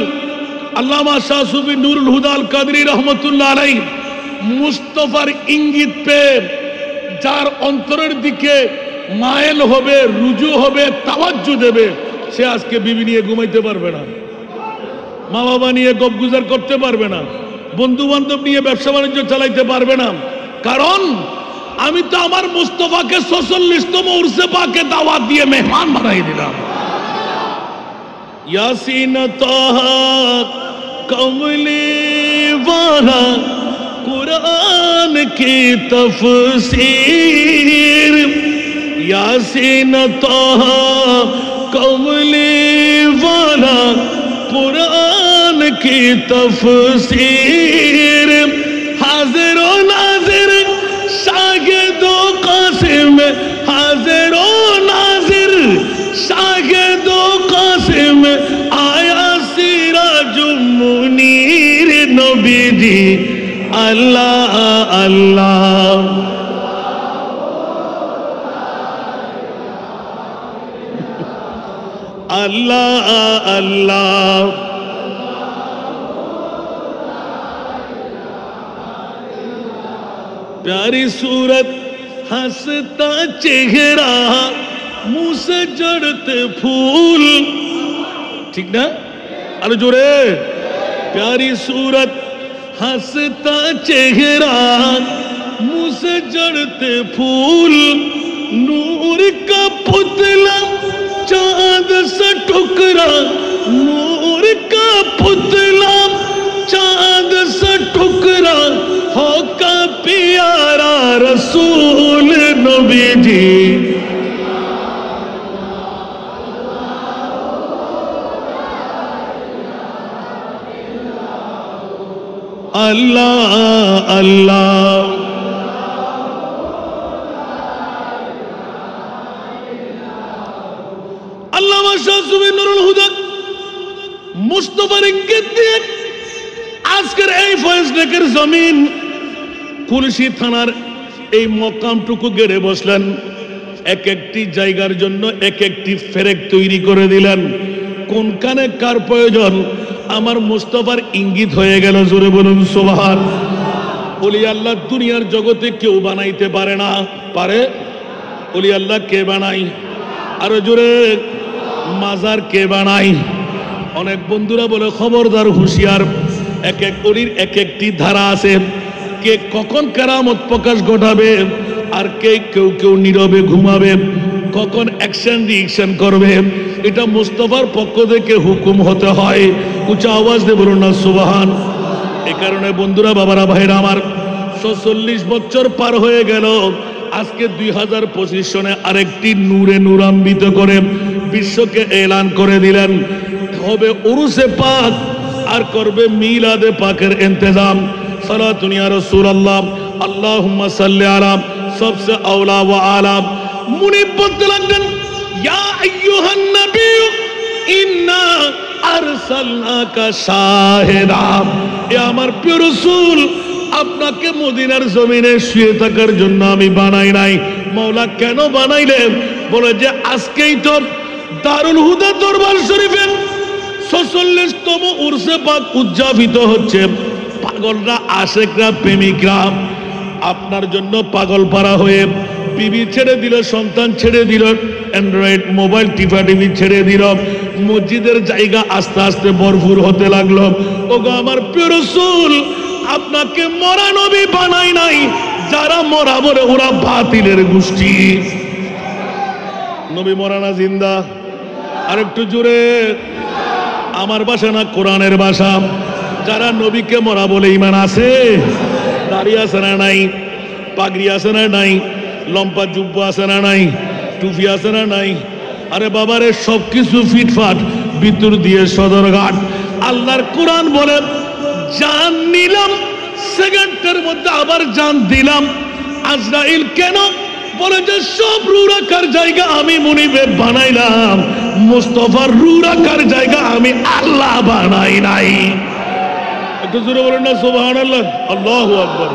আল্লামা শাহ সুফি নুরুল হুদা আল কাদরি রহমতুল্লাহ আলাইহি মুস্তাফার ইঙ্গিত পেয়ে যার অন্তরের দিকে মায়েল হবে, রুজু হবে, তাওয়াজ্জু দেবে, সে আজকে বিবি নিয়ে ঘুমাইতে পারবে না, মা বাবা নিয়ে গপগুজার করতে পারবে না, বন্ধু বান্ধব নিয়ে ব্যবসা বাণিজ্য চালাইতে পারবে না। কারণ আমি তো আমার মুস্তাফাকে ৪৬তম উরসে পাকে দাওয়াত দিয়ে মেহমান বানাই দিলাম। ইয়াসিন তাহা কমলি ওয়ালা কুরআন কি তফসীর, यासीन तोहा कमली वाला कुरान की तफसीर, हाजिर व नाजिर शागिदो कासिम, हाजिर व नाजिर शागिदो कासिम, आया सिराजुम मुनीर नबी दी अल्लाह अल्लाह। अल्लाह अल्लाह प्यारी सूरत हंसता चेहरा मुंह से जड़ते फूल, ठीक ना? अरे जोरे, प्यारी सूरत हंसता चेहरा मुंह से जड़ते फूल, नूर का पुतला चांद सा टुकड़ा, नूर का पुतला चांद सा टुकड़ा, हो का प्यारा रसूल नबी जी। अल्लाह अल्लाह আল্লামা শাহ সুফি নুরুল হুদা মুস্তাফার ইঙ্গিত দিয়ে আজকের এই ফয়েজলেকের জমিন কুলসি থানার এই মকামটুকু গেড়ে বসলেন। এক একটি জায়গার জন্য এক একটি ফেরেক তৈরি করে দিলেন। কোনখানে কার প্রয়োজন আমার মুস্তাফার ইঙ্গিত হয়ে গেল। জোরে বলুন সুবহান। ওলি আল্লাহ দুনিয়ার জগতে কেউ বানাইতে পারে না। পারে? ওলি আল্লাহ কে বানাই? আরো জোরে, মাজার কে বানাই? অনেক বন্ধুরা বলে খবরদার, হুঁশিয়ার, এক এক অলির এক একটি ধারা আছে। কে কখন কেরামত প্রকাশ ঘটাবে, আর কে কেউ কেউ নীরবে ঘুমাবে, কখন অ্যাকশন রিঅ্যাকশন করবে, এটা মুস্তাফার পক্ষ থেকে হুকুম হতে হয়। উঁচা আওয়াজ দিয়ে বলুন না সুবহান। এ কারণে বন্ধুরা, বাবারা, ভাইরা আমার, ৪৬ বছর পার হয়ে গেল। আজকে ২০২৫ সনে আরেকটি নূরে নূরান্বিত করে বিশ্বকে এলান করে দিলেন। হবে উরুসে পাক, আর করবে মিলাদে পাকের ইন্তজাম। সালাতুন ইয়া রাসূলুল্লাহ, আল্লাহুম্মা সাল্লি আলা, সবসে আওলা ওয়া আলা। মুনিব বলতে লাগলেন, ইয়া আইয়ুহান নবী ইন্না আরসালনাকা শাহিদা। এ আমার প্রিয় রাসূল, আপনাকে মদিনার জমিনে শুয়ে থাকার জন্য আমি বানাই নাই। মাওলা কেন বানাইলেন? বলে যে আজকেই তো দারুল হুদা দরবার শরীফে ৪৬তম উরসে পাক উদযাপিত হচ্ছে। পাগলরা, আশেকরা, প্রেমিকরা আপনার জন্য পাগল পারা হয়ে বিবি ছেড়ে দিল, সন্তান ছেড়ে দিল, অ্যান্ড্রয়েড মোবাইল টিভি ছেড়ে দিল। মসজিদের জায়গা আস্তে আস্তে ভরপুর হতে লাগলো। ওগো আমার প্রিয় রাসূল, আপনাকে মরা নবী বানাই নাই। যারা মরা বলে ওরা বাতিলের গোষ্ঠী। নবী মরা না জিন্দা? আরেকটু জোরে। আমার ভাষা না কোরআনের ভাষা। যারা নবীকে মরা বলে ঈমান আছে, দাড়ি আছে না নাই, পাগড়ি আছে না নাই, লম্বা জুব্বা আছে না নাই, টুপি আছে না নাই? আরে বাবারে, সবকিছু ফিটফাট, ভিতর দিয়ে সদরঘাট। আল্লাহর কোরআন বলে, জান নিলাম সেকেন্ডের মধ্যে আবার জান দিলাম। আজরাইল কেন? বলে যে সব রু রাখার জায়গা আমি মুনিবে বানাইলাম, মুস্তাফার রু রাখার জায়গা আমি আল্লাহ বানাই নাই। একটু জোরে বলেন না সুবহানাল্লাহ। আল্লাহু আকবার।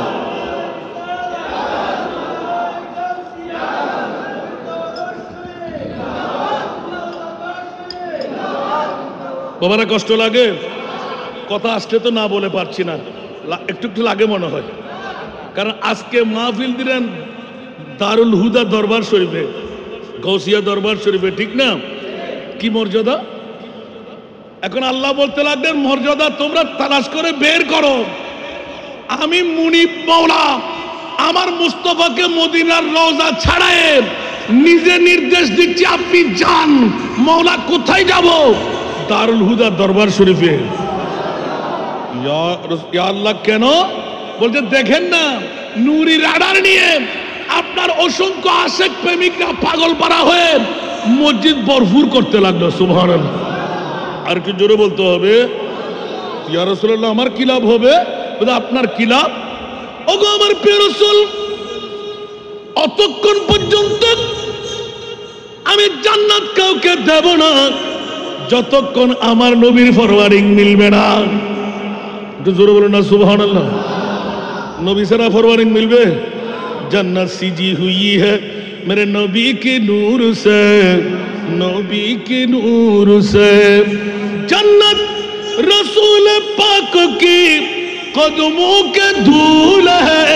বাবারা কষ্ট লাগে? কথা আসলে তো না বলে পারছি না, একটু একটু লাগে মনে হয়। কারণ আজকে মাহফিল দিলেন দারুল হুদা দরবার শরীফে, গৌসিয়া দরবার শরীফে, ঠিক না? কি মর্যাদা! এখন আল্লাহ বলতে লাগলেন মর্যাদা তোমরা তালাশ করে বের করো। আমি মুনিব মাওলা আমার মুস্তাফাকে মদিনার রওজা ছাড়ায় নিজে নির্দেশ দিচ্ছি, আপনি যান। মাওলা কোথায় যাব? দারুল হুদা দরবার শরীফে। ইয়া আল্লাহ, কেন? বলতে দেখেন না, নূরি রাডার নিয়ে আপনার অসংখ্য আশেক প্রেমিকরা পাগল পারা হয়ে মসজিদ ভরপুর করতে লাগলো। সুবহানাল্লাহ। আর একটু জোরে বলতে হবে, ইয়া রাসূলুল্লাহ আমার কি লাভ হবে? বলে আপনার কি লাভ? ওগো আমার প্রিয় রাসূল, অতক্ষণ পর্যন্ত আমি জান্নাত কাউকে দেব না যতক্ষণ আমার নবীর ফরওয়ার্ডিং মিলবে না। একটু জোরে বলুন না সুবহানাল্লাহ। নবী ছাড়া ফরওয়ার্ডিং মিলবে? जन्नत सीजी हुई है मेरे नबी के नूर से, नबी के नूर से। जन्नत रसूल पाक की कदमों के धूल है,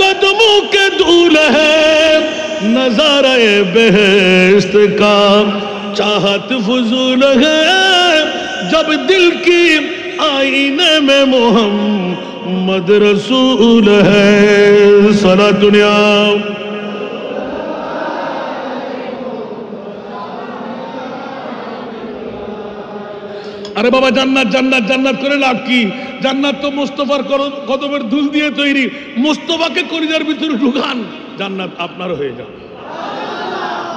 कदमों के धूल है। नजारा बेहश्त का चाहत फजूल है, जब दिल की आईने में मोहम्मद रसूल है। सारा दुनिया আরে বাবা, জান্নাত জান্নাত জান্নাত করে লাভ কি? জান্নাত তো মুস্তাফার কদমের ধুল দিয়ে তৈরি। মুস্তাফাকে কলিজার ভিতরে ঢুকান, জান্নাত আপনার হয়ে যাবে।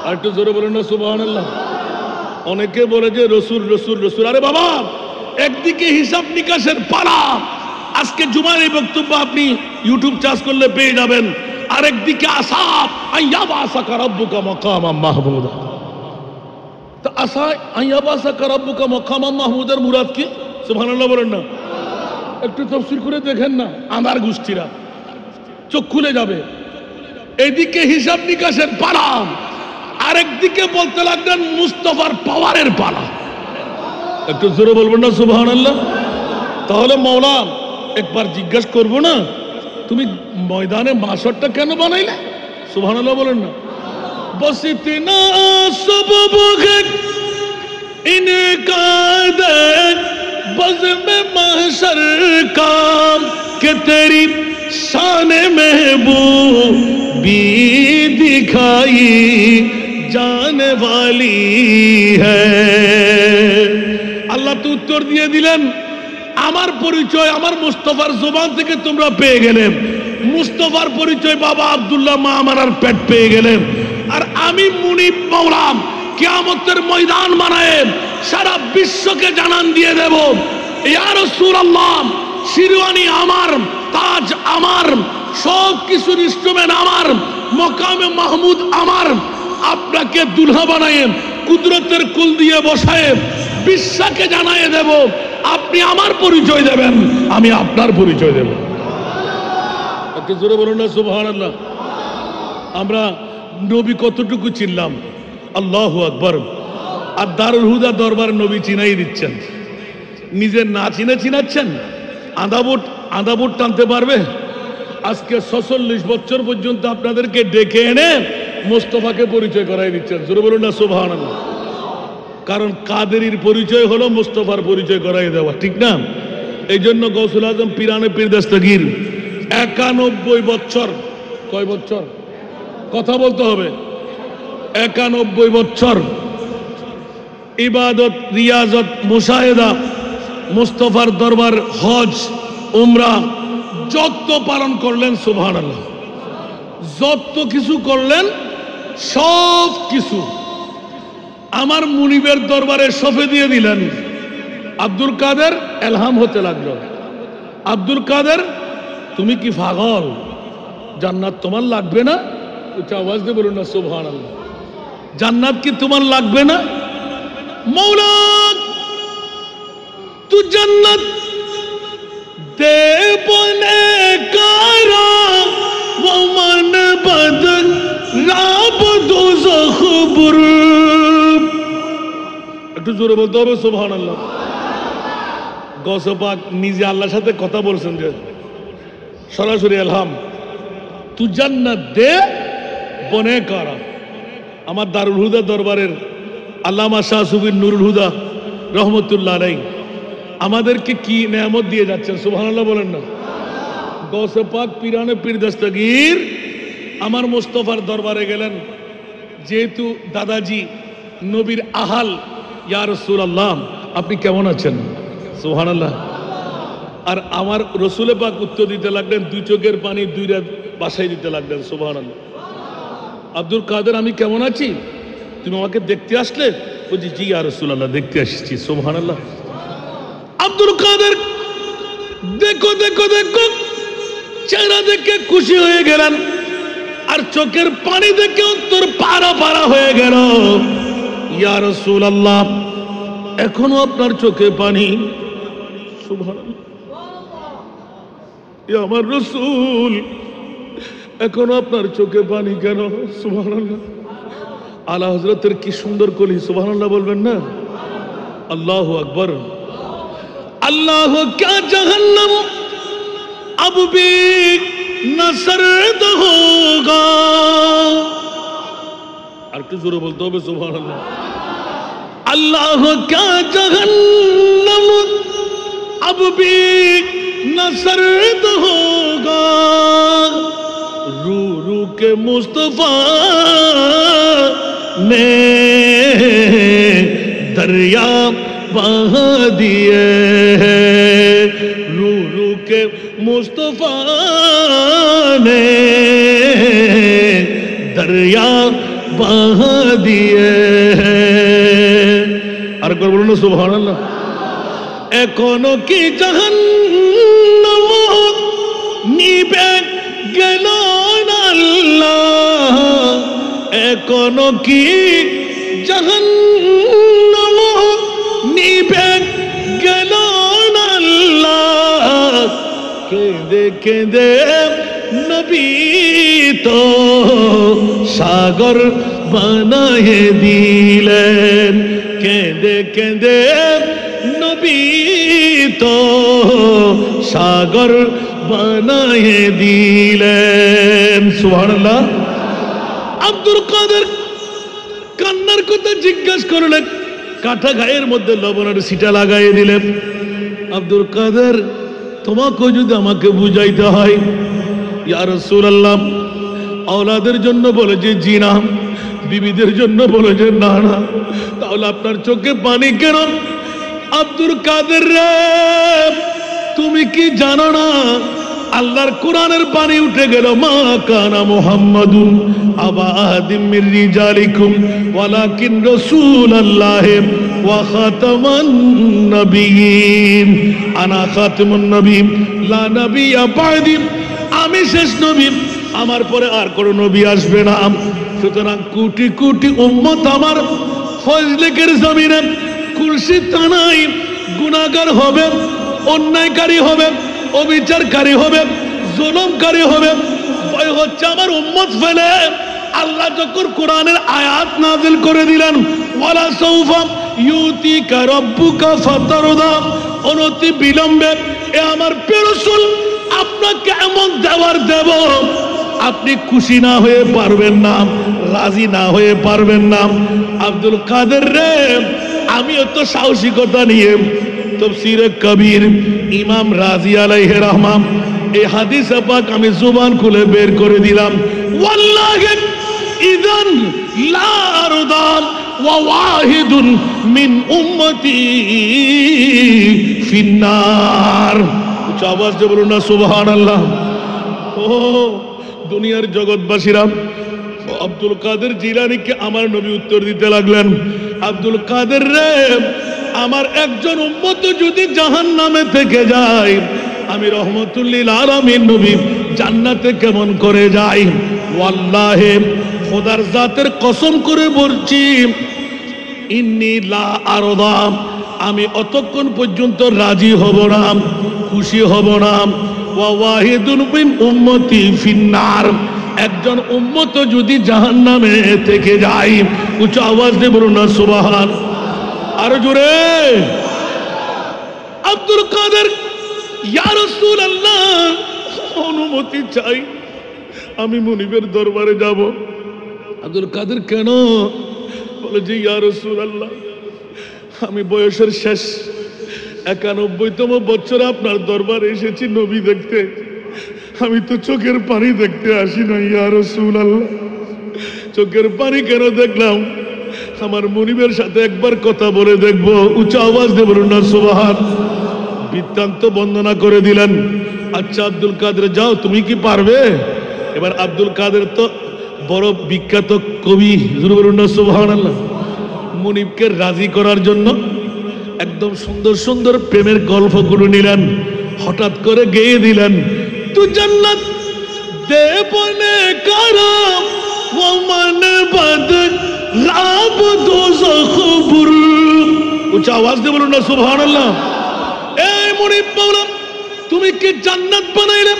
আর একটু জোরে বলেন না সুবহানাল্লাহ। অনেকে বলে যে রসুল রসুল রসুল। আরে বাবা, একদিকে হিসাব নিকাশের পালা, আজকে জুমার এই বক্তব্য আপনি ইউটিউব চার্জ করলে পেয়ে যাবেন। আরেকদিকে আসাব আইয়াবাসাকা রাব্বুকা মাকামাম মাহমুদা। তো আশা আইয়াবাসাকা রাব্বুকা মাকামাম মাহমুদের মুরাদ কি? সুবহানাল্লাহ বলেন না। একটু তাফসীর করে দেখেন না, আমার গোষ্ঠীরা চোখ খুলে যাবে। এদিকে হিসাব নিকাশের পালা, আরেকদিকে বলতে লাগলেন মুস্তাফার পাওয়ারের পালা। একটু জোরে বলবেন না সুবহানাল্লাহ। তাহলে মাওলা একবার জিজ্ঞাসা করবো না, তুমি ময়দানে মাসরটা কেন বানাইলে? সুবহানাল্লাহ বলেন না। বস ইতনা সবব है इनका बज़्म महशर का कि तेरी शान महबूबी दिखाई जाने वाली है। আল্লাহ তো উত্তর দিয়ে দিলেন, আমার পরিচয় আমার মুস্তাফার জবান থেকে তোমরা পেয়ে গেলেন। মুস্তাফার পরিচয় বাবা আব্দুল্লাহ মা আমানার পেট পেয়ে গেলেন। আর আমি মুনিব মাওলা কিয়ামতের ময়দান বানায় সারা বিশ্বকে জানান দিয়ে দেব, ইয়া রাসূলুল্লাহ শিরওয়ানি আমার, তাজ আমার, সব কিছুর ইনস্ট্রুমেন্ট আমার, মকামে মাহমুদ আমার। আপনাকে দুলহা বানায় কুদরতের কুল দিয়ে বসায় বিশ্বকে জানায় দেব, আপনি আমার পরিচয় দেবেন, আমি আপনার পরিচয় দেব। একটু জোরে বলুন না সুবহানাল্লাহ। আমরা নবী কতটুকু চিনলাম? আল্লাহু আকবার। আর দারুল হুদা দরবার নবী চিনাই দিচ্ছেন, নিজের না চিনে চিনাচ্ছেন। আধা ভোট টানতে পারবে? আজকে 46 বছর পর্যন্ত আপনাদেরকে ডেকে এনে মুস্তাফাকে পরিচয় করাই দিচ্ছেন। জোরে বলুন না সুবহানাল্লাহ। কারণ কাদেরির পরিচয় হলো মুস্তাফার পরিচয় করাই দেওয়া, ঠিক না? এই জন্য গৌসুল আজম পিরানে পীর দস্তগীর 91 বছর, কয় বছর কথা বলতে হবে, 91 বছর ইবাদত, রিয়াজত, মুশাহেদা, মুস্তাফার দরবার, হজ, উমরা যত পালন করলেন সুবহানাল্লাহ, যত কিছু করলেন সব কিছু আমার মুনিবের দরবারে সফে দিয়ে দিলেন। আব্দুল কাদের এলহাম হতে লাগলো, আব্দুল কাদের তুমি কি পাগল? জান্নাত তোমার লাগবে না? উচ্চ আওয়াজ দিয়ে বলুন না সুবহানাল্লাহ। জান্নাত কি তোমার লাগবে না? মৌলা তু জান্নাত দে বনে কারা वो मन बदन राब दोज़ख बुर একটু জোরে বলতে হবে সুবহানাল্লাহ। গৌসে পাক নিজে আল্লাহর সাথে কথা বলছেন যে সরাসরি আলহাম তু জান্নাত দে বনে করা। আমার দারুল হুদা দরবারের আল্লামা শাহ সুফি নুরুল হুদা রহমতুল্লাহ আলাইহি আমাদেরকে কি নেয়ামত দিয়ে যাচ্ছেন, সুবহানাল্লাহ বলেন না। গৌসে পাক পীরানে পীর দস্তগীর আমার মুস্তাফার দরবারে গেলেন, যেহেতু দাদাজি নবীর আহাল, ইয়া রাসূলুল্লাহ আপনি কেমন আছেন, সুবহানাল্লাহ। আর আমার রসুলে পাক উত্তর দিতে লাগলেন, দুই চোখের পানি দুই রাত বাসায় দিতে লাগলেন, সুবহানাল্লাহ। আব্দুল কাদের আমি কেমন আছি, তুমি আমাকে দেখতে আসলে? বলছি জি ইয়া রাসূলুল্লাহ দেখতে আসছি, সুবহানাল্লাহ। আব্দুল কাদের দেখো দেখো দেখো চেহারা দেখে খুশি হয়ে গেলেন, আর চোখের পানি দেখে অন্তর পারা পারা হয়ে গেল। ইয়া রাসূলুল্লাহ এখনো আপনার চোখে পানি, সুবহানাল্লাহ। ইয়া আমার রাসূল এখনো আপনার চোখে পানি কেন, সুবহানাল্লাহ। আলা হযরতের কি সুন্দর কলি, সুবহানাল্লাহ বলবেন না? আল্লাহু আকবার। আল্লাহ ক্যা জাহান্নাম अब भी न सर्द होगा। আর একটু জোরে বলতে হবে সুবহানাল্লাহ। अल्लाह क्या जहन्नम अब भी न सर्द होगा, रू रू के मुस्तफा ने दरिया बहा दिए, रू रू के मुस्तफा ने दरिया बहा दिए। আর একবার বলুন না সুবহানাল্লাহ। এখনো কি জাহান্নাম নিবে গেল না আল্লাহ, এখনো কি জাহান্নাম নিবে গেল না আল্লাহ, কেঁদে কেঁদে নবী তো সাগর বানায়ে দিলেন, কেঁদে কেঁদে নবী তো সাগর বানায়ে দিলেন, সুবহানাল্লাহ। আব্দুল কাদের কান্নার কথা জিজ্ঞাসা করলেন, কাটা গায়ের মধ্যে লবণের ছিটা লাগাইয়ে দিলেন। আব্দুল কাদের তোমাকে যদি আমাকে বুঝাইতে হয়, ইয়া রাসূলুল্লাহ আওলাদের জন্য বলে যে জি না, বিবিদের জন্য বলে যে না না, তাহলে আপনার চোখে পানি কেন? আব্দুল কাদের রে তুমি কি জানো না আল্লাহর কোরআনের পানি উঠে গেল, মা কানা মুহাম্মাদুন আবা আহাদিম মির রিজালিকুম ওয়ালাকিন রাসূলুল্লাহ ওয়া খাতামান নবিয়্যিন, আনা খাতামুন নবিয়্যিন লা নাবিয়্যা বা'দি, আমি শেষ নবী, আমার পরে আর কোনো নবী আসবে না। সুতরাং কোটি কোটি উম্মত আমার ফজলেকের জমিনে কুলসি থানায় গুনাহগার হবে, অন্যায়কারী হবে, অবিচারকারী হবে, জুলুমকারী হবে। ভয় হচ্ছে আমার উম্মত ফেলে আল্লাহ যখন কোরআনের আয়াত নাযিল করে দিলেন, ওয়ালা সাউফা ইউতিকা রাব্বুকা ফাতারদা, অনতি বিলম্বে এ আমার প্রিয় রাসূল আপনাকে এমন দেওয়ার দেব আপনি খুশি না হয়ে পারবেন না, রাজি না হয়ে পারবেন না। আব্দুল কাদের রে আমিও তো সাহসিকতা নিয়ে তাফসীরে কবির ইমাম রাজি আলাইহি রহমান এই হাদিস পাক আমি জুবান খুলে বের করে দিলাম, ওয়াল্লাহি ইযান লা আরদা ওয়া ওয়াহিদুন মিন উম্মতি ফিন্নার। উচ্চ আওয়াজ দিয়ে বলুন না সুবহানাল্লাহ। ও দুনিয়ার জগৎবাসীরা, আব্দুল কাদের জিলানীকে আমার নবী উত্তর দিতে লাগলেন, আব্দুল কাদের রে আমার একজন উম্মত যদি জাহান্নামে থেকে যায়, আমি রহমতুল লিল আলামিন নবী জান্নাতে কেমন করে যাই? ওয়াল্লাহি খোদার জাতের কসম করে বলছি, ইন্নী লা আরদা, আমি অতক্ষণ পর্যন্ত রাজি হব না, খুশি হব না। ওয়া ওয়াহিদুন মিন উম্মতি ফিন্নার, একজন উম্মত যদি জাহান্নামে থেকে যায়, উচ্চ আওয়াজ দিয়ে বলুন না সুবহান। আরো জোরে। আব্দুল কাদের, ইয়া রাসূলুল্লাহ অনুমতি চাই, আমি মুনিবের দরবারে যাব। আব্দুল কাদের কেন? বলে যে ইয়া রাসূলুল্লাহ আমি বয়সের শেষ 91তম বছরে আপনার দরবারে এসেছি নবী দেখতে, আমি তো চোখের পানি দেখতে আসি না ইয়া রাসূলুল্লাহ। চোখের পানি কেন দেখলাম? আমার মুনিবের সাথে একবার কথা বলে দেখবো। উচ্চ আওয়াজ দিয়ে বলুন না সুবহান। বৃত্তান্ত বর্ণনা করে দিলেন। আচ্ছা আব্দুল কাদের যাও, তুমি কি পারবে? এবার আব্দুল কাদের তো বড় বিখ্যাত কবি, বলুন না সুবহানাল্লাহ। মুনিবকে রাজি করার জন্য একদম সুন্দর সুন্দর প্রেমের গল্পগুলো নিলেন, হঠাৎ করে গেয়ে দিলেন। তু জান্নাত দে বনে কারাম ও মান বদ রাব দোজখ বুর। উচ্চ আওয়াজ দিয়ে বলুন না সুবহানাল্লাহ। এই মুনিব মাওলা তুমি কি জান্নাত বানাইলে?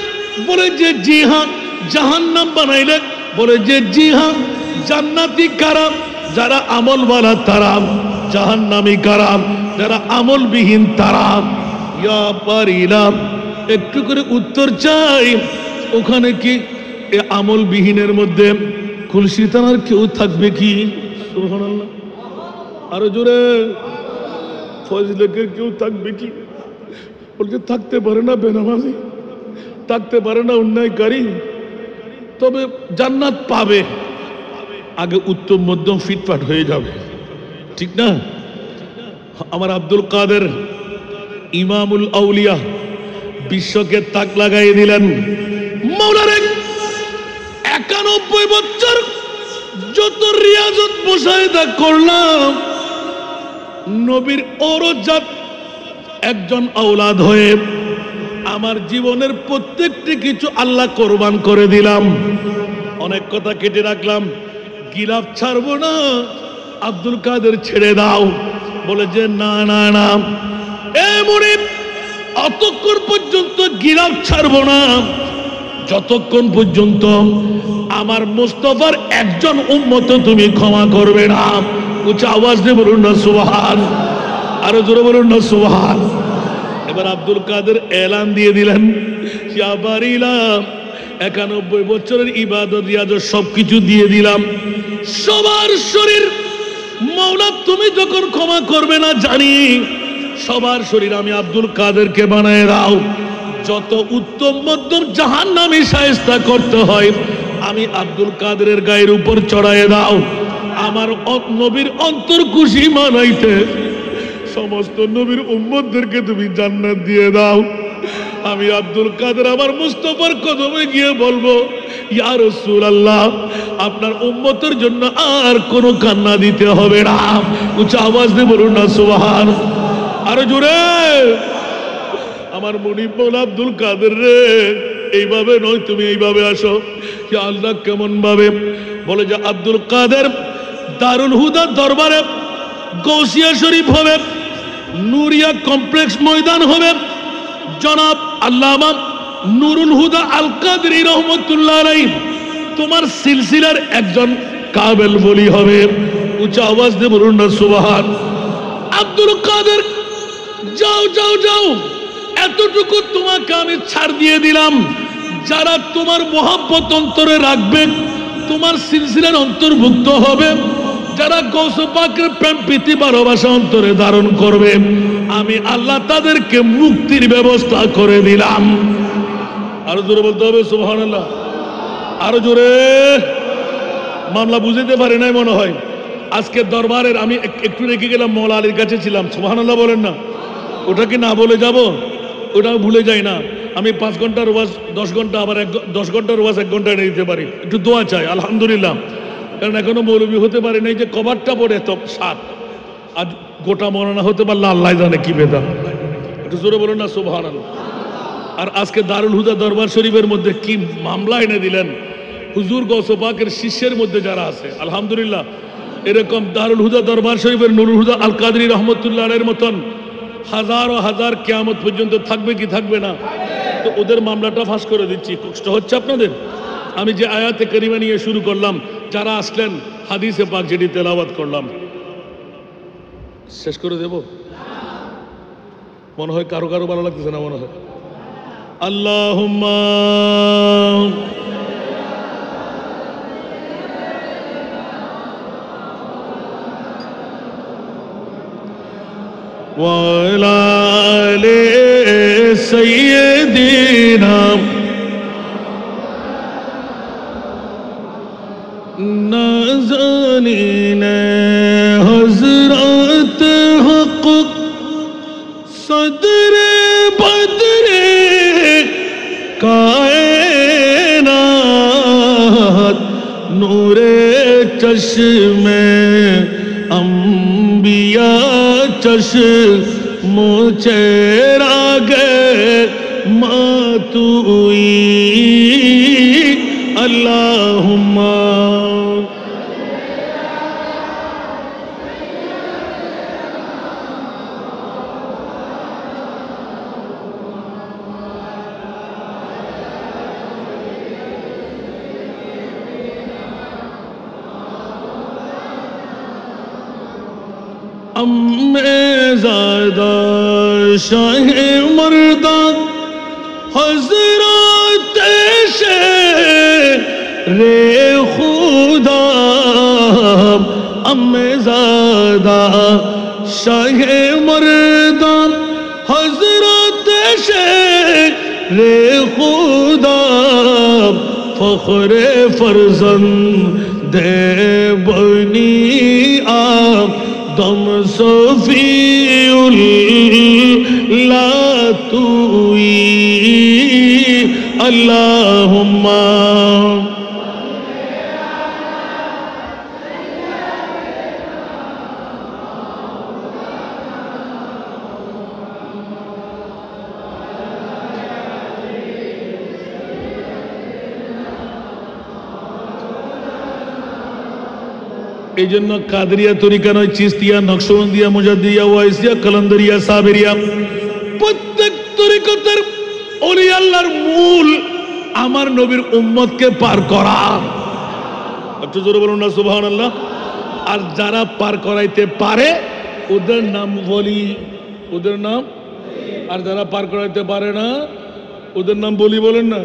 বলে যে জি হ্যাঁ। জাহান্নাম বানাইলে? বলে যে জি হ্যাঁ। জান্নাতি কারাম যারা আমলওয়ালা তারা, জাহান্নামী কারাম যারা আমলবিহীন তারা। ইয়া পারিলাম একটু করে উত্তর চাই, ওখানে কি এ আমলবিহীনের মধ্যে খুলসি থানার কেউ থাকবে কি? সুবহানাল্লাহ। আরো জোরে। ফজলেকের কেউ থাকবে কি? বলছে থাকতে পারে না বেনামাজি, থাকতে পারে না অন্যায়কারী, তবে জান্নাত পাবে। আগে উত্তম মধ্যম ফিটফাট হয়ে যাবে, ঠিক না? আমার আব্দুল কাদের ইমামুল আউলিয়া বিশ্বকে তাক লাগাই দিলেন। মাওলারে 91 বছর যত রিয়াজত মুশাহিদা করলাম, নবীর ঔরজাত একজন আওলাদ হয়ে আমার জীবনের প্রত্যেকটি কিছু আল্লাহ কোরবান করে দিলাম। অনেক কথা কেটে রাখলাম, গিলাফ ছাড়বো না। আব্দুল কাদের ছেড়ে দাও। বলে যে না না না, এ মুনিব অতক্ষণ পর্যন্ত গিলাফ ছাড়বো না যতক্ষণ পর্যন্ত আমার মুস্তাফার একজন উম্মত তুমি ক্ষমা করবে না। উচ্চ আওয়াজ দিয়ে বলুন না সুবহান। আরো জোরে বলুন না সুবহান। এবার আব্দুল কাদের এলান দিয়ে দিলেন, ইয়া বারিলাম 91 বছরের ইবাদত রিয়াজত সবকিছু দিয়ে দিলাম, সবার শরীর মাওলা তুমি যখন ক্ষমা করবে না জানি, সবার শরীর আমি আব্দুল কাদেরকে বানায় দাও। যত উত্তম মধ্যম জাহান্নামী শায়েস্তা করতে হয় আমি আব্দুল কাদেরের গায়ের উপর চড়ায় দাও। আমার নবীর অন্তর খুশি মানাইতে সমস্ত নবীর উম্মতদেরকে তুমি জান্নাত দিয়ে দাও। আমি আব্দুল কাদের আমার মুস্তাফার কদমে গিয়ে বলবো, ইয়া রাসূলুল্লাহ আপনার উম্মতের জন্য আর কোনো কান্না দিতে হবে না। উচ্চ আওয়াজ দিয়ে বলুন না সুবহান। আরো জোরে। আমার মুনিব মাওলা আব্দুল কাদের রে, এইভাবে নয়, তুমি এইভাবে আসো। ইয়া আল্লাহ কেমন ভাবে? বলে যে আব্দুল কাদের দারুল হুদা দরবারে গৌসিয়া শরীফ হবে, নুরিয়া কমপ্লেক্স ময়দান হবে, জনাব আল্লামা নুরুল হুদা আল কাদরি রহমতুল্লাহ আলাইহি তোমার সিলসিলার একজন কাবেল বলি হবে। উচ্চ আওয়াজ দিয়ে বলুন না সুবহান। আব্দুল কাদের যাও যাও যাও, এতটুকু তোমাকে আমি ছাড় দিয়ে দিলাম। যারা তোমার মোহাব্বত অন্তরে রাখবে, তোমার সিলসিলার অন্তর্ভুক্ত হবে, যারা গৌস পাকের প্রেম প্রীতি ভালোবাসা অন্তরে ধারণ করবে, আমি আল্লাহ তাদেরকে মুক্তির ব্যবস্থা করে দিলাম। আরো জোরে বলতে হবে সুবহানাল্লাহ। আরো জোরে। মামলা বুঝতে পারে নাই মনে হয়। আজকে দরবারের আমি একটু রেখে গেলাম, মৌলা আলীর কাছে ছিলাম। সুবহানাল্লাহ বলেন না। ওটা কি না বলে যাব? ওটা ভুলে যাই না। আমি 5 ঘন্টার ওয়াজ 10 ঘন্টা, আবার 10 ঘন্টার ওয়াজ 1 ঘন্টায় নিয়ে দিতে পারি। একটু দোয়া চাই আলহামদুলিল্লাহ। কারণ এখনো মৌলবী হতে পারি নাই যে কভারটা পড়ে তো 7, আজ গোটা মৌলানা হতে পারলে আল্লাহ জানে কি বেদা। একটু জোরে বলুন না সুবহানাল্লাহ। আর আজকে দারুল হুদা দরবার শরীফের মধ্যে কি মামলা এনে দিলেন। হুজুর গৌস পাকের শিষ্যের মধ্যে যারা আছে আলহামদুলিল্লাহ, এরকম দারুল হুদা দরবার শরীফের নুরুল হুদা আল কাদরি রহমতুল্লাহ আলাইহির মতন হাজার ও হাজার কিয়ামত পর্যন্ত থাকবে কি থাকবে না? তো ওদের মামলাটা ফাঁস করে দিচ্ছি। কষ্ট হচ্ছে আপনাদের? আমি যে আয়াতে কারিমা নিয়ে শুরু করলাম, যারা আসলেন হাদিসে পাক যেটি তেলাওয়াত করলাম, শেষ করে দেব? মনে হয় কারো কারো ভালো লাগতেছে না মনে হয়। আল্লাহুম্মা ওয়া আলা আলি সাইয়্যিদিনা নাজানিন হযরত হক সদরে বদরে কায়নাত নূরে চশমে अंबिया चश्मो चेहरा गे मातुई अल्लाहुम्मा अम्मे ज़ादा शाहे मर्दा हज़रत शेरे खुदा अम्मे ज़ादा शाहे मर्दा हज़रत शेरे खुदा फ़ख्रे फ़र्ज़ंद बनी आप दम सफीउल्ला तुई अल्लाहुम्मा এই জন্য কাদরিয়া তরিকা নয়, চিস্তিয়া, নকশবন্দিয়া, মুজাদ্দিয়া, ওয়াইসিয়া, কালান্দারিয়া, সাবেরিয়া, প্রত্যেক তরিকতের ওলি আল্লাহর মূল আমার নবীর উম্মতকে পার করা। একটু জোরে বলুন না সুবহানাল্লাহ। আর যারা পার করাইতে পারে ওদের নাম বলি, ওদের নাম। আর যারা পার করাইতে পারে না ওদের নাম বলি বলেন না,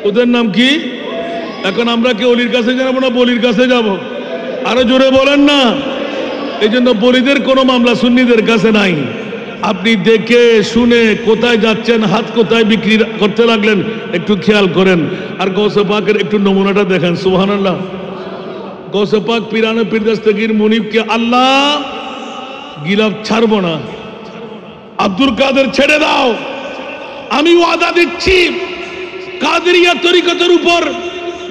ওদের নাম কি? এখন আমরা কি অলির কাছে যাবো না বলির কাছে যাব? আরো জোরে বলেন না। এই জন্য বলিদের কোনো মামলা সুন্নিদের কাছে নাই। আপনি দেখে শুনে কোথায় যাচ্ছেন, হাত কোথায় বিক্রি করতে লাগলেন একটু খেয়াল করেন। আর গৌসে পাকের একটু নমুনাটা দেখেন সুবহানাল্লাহ। গৌসে পাক পিরানে পীর দস্তগীর মুনিবকে আল্লাহ গিলাফ ছাড়বো না, আব্দুল কাদের ছেড়ে দাও, আমি ওয়াদা দিচ্ছি কাদেরিয়া তরিকতের উপর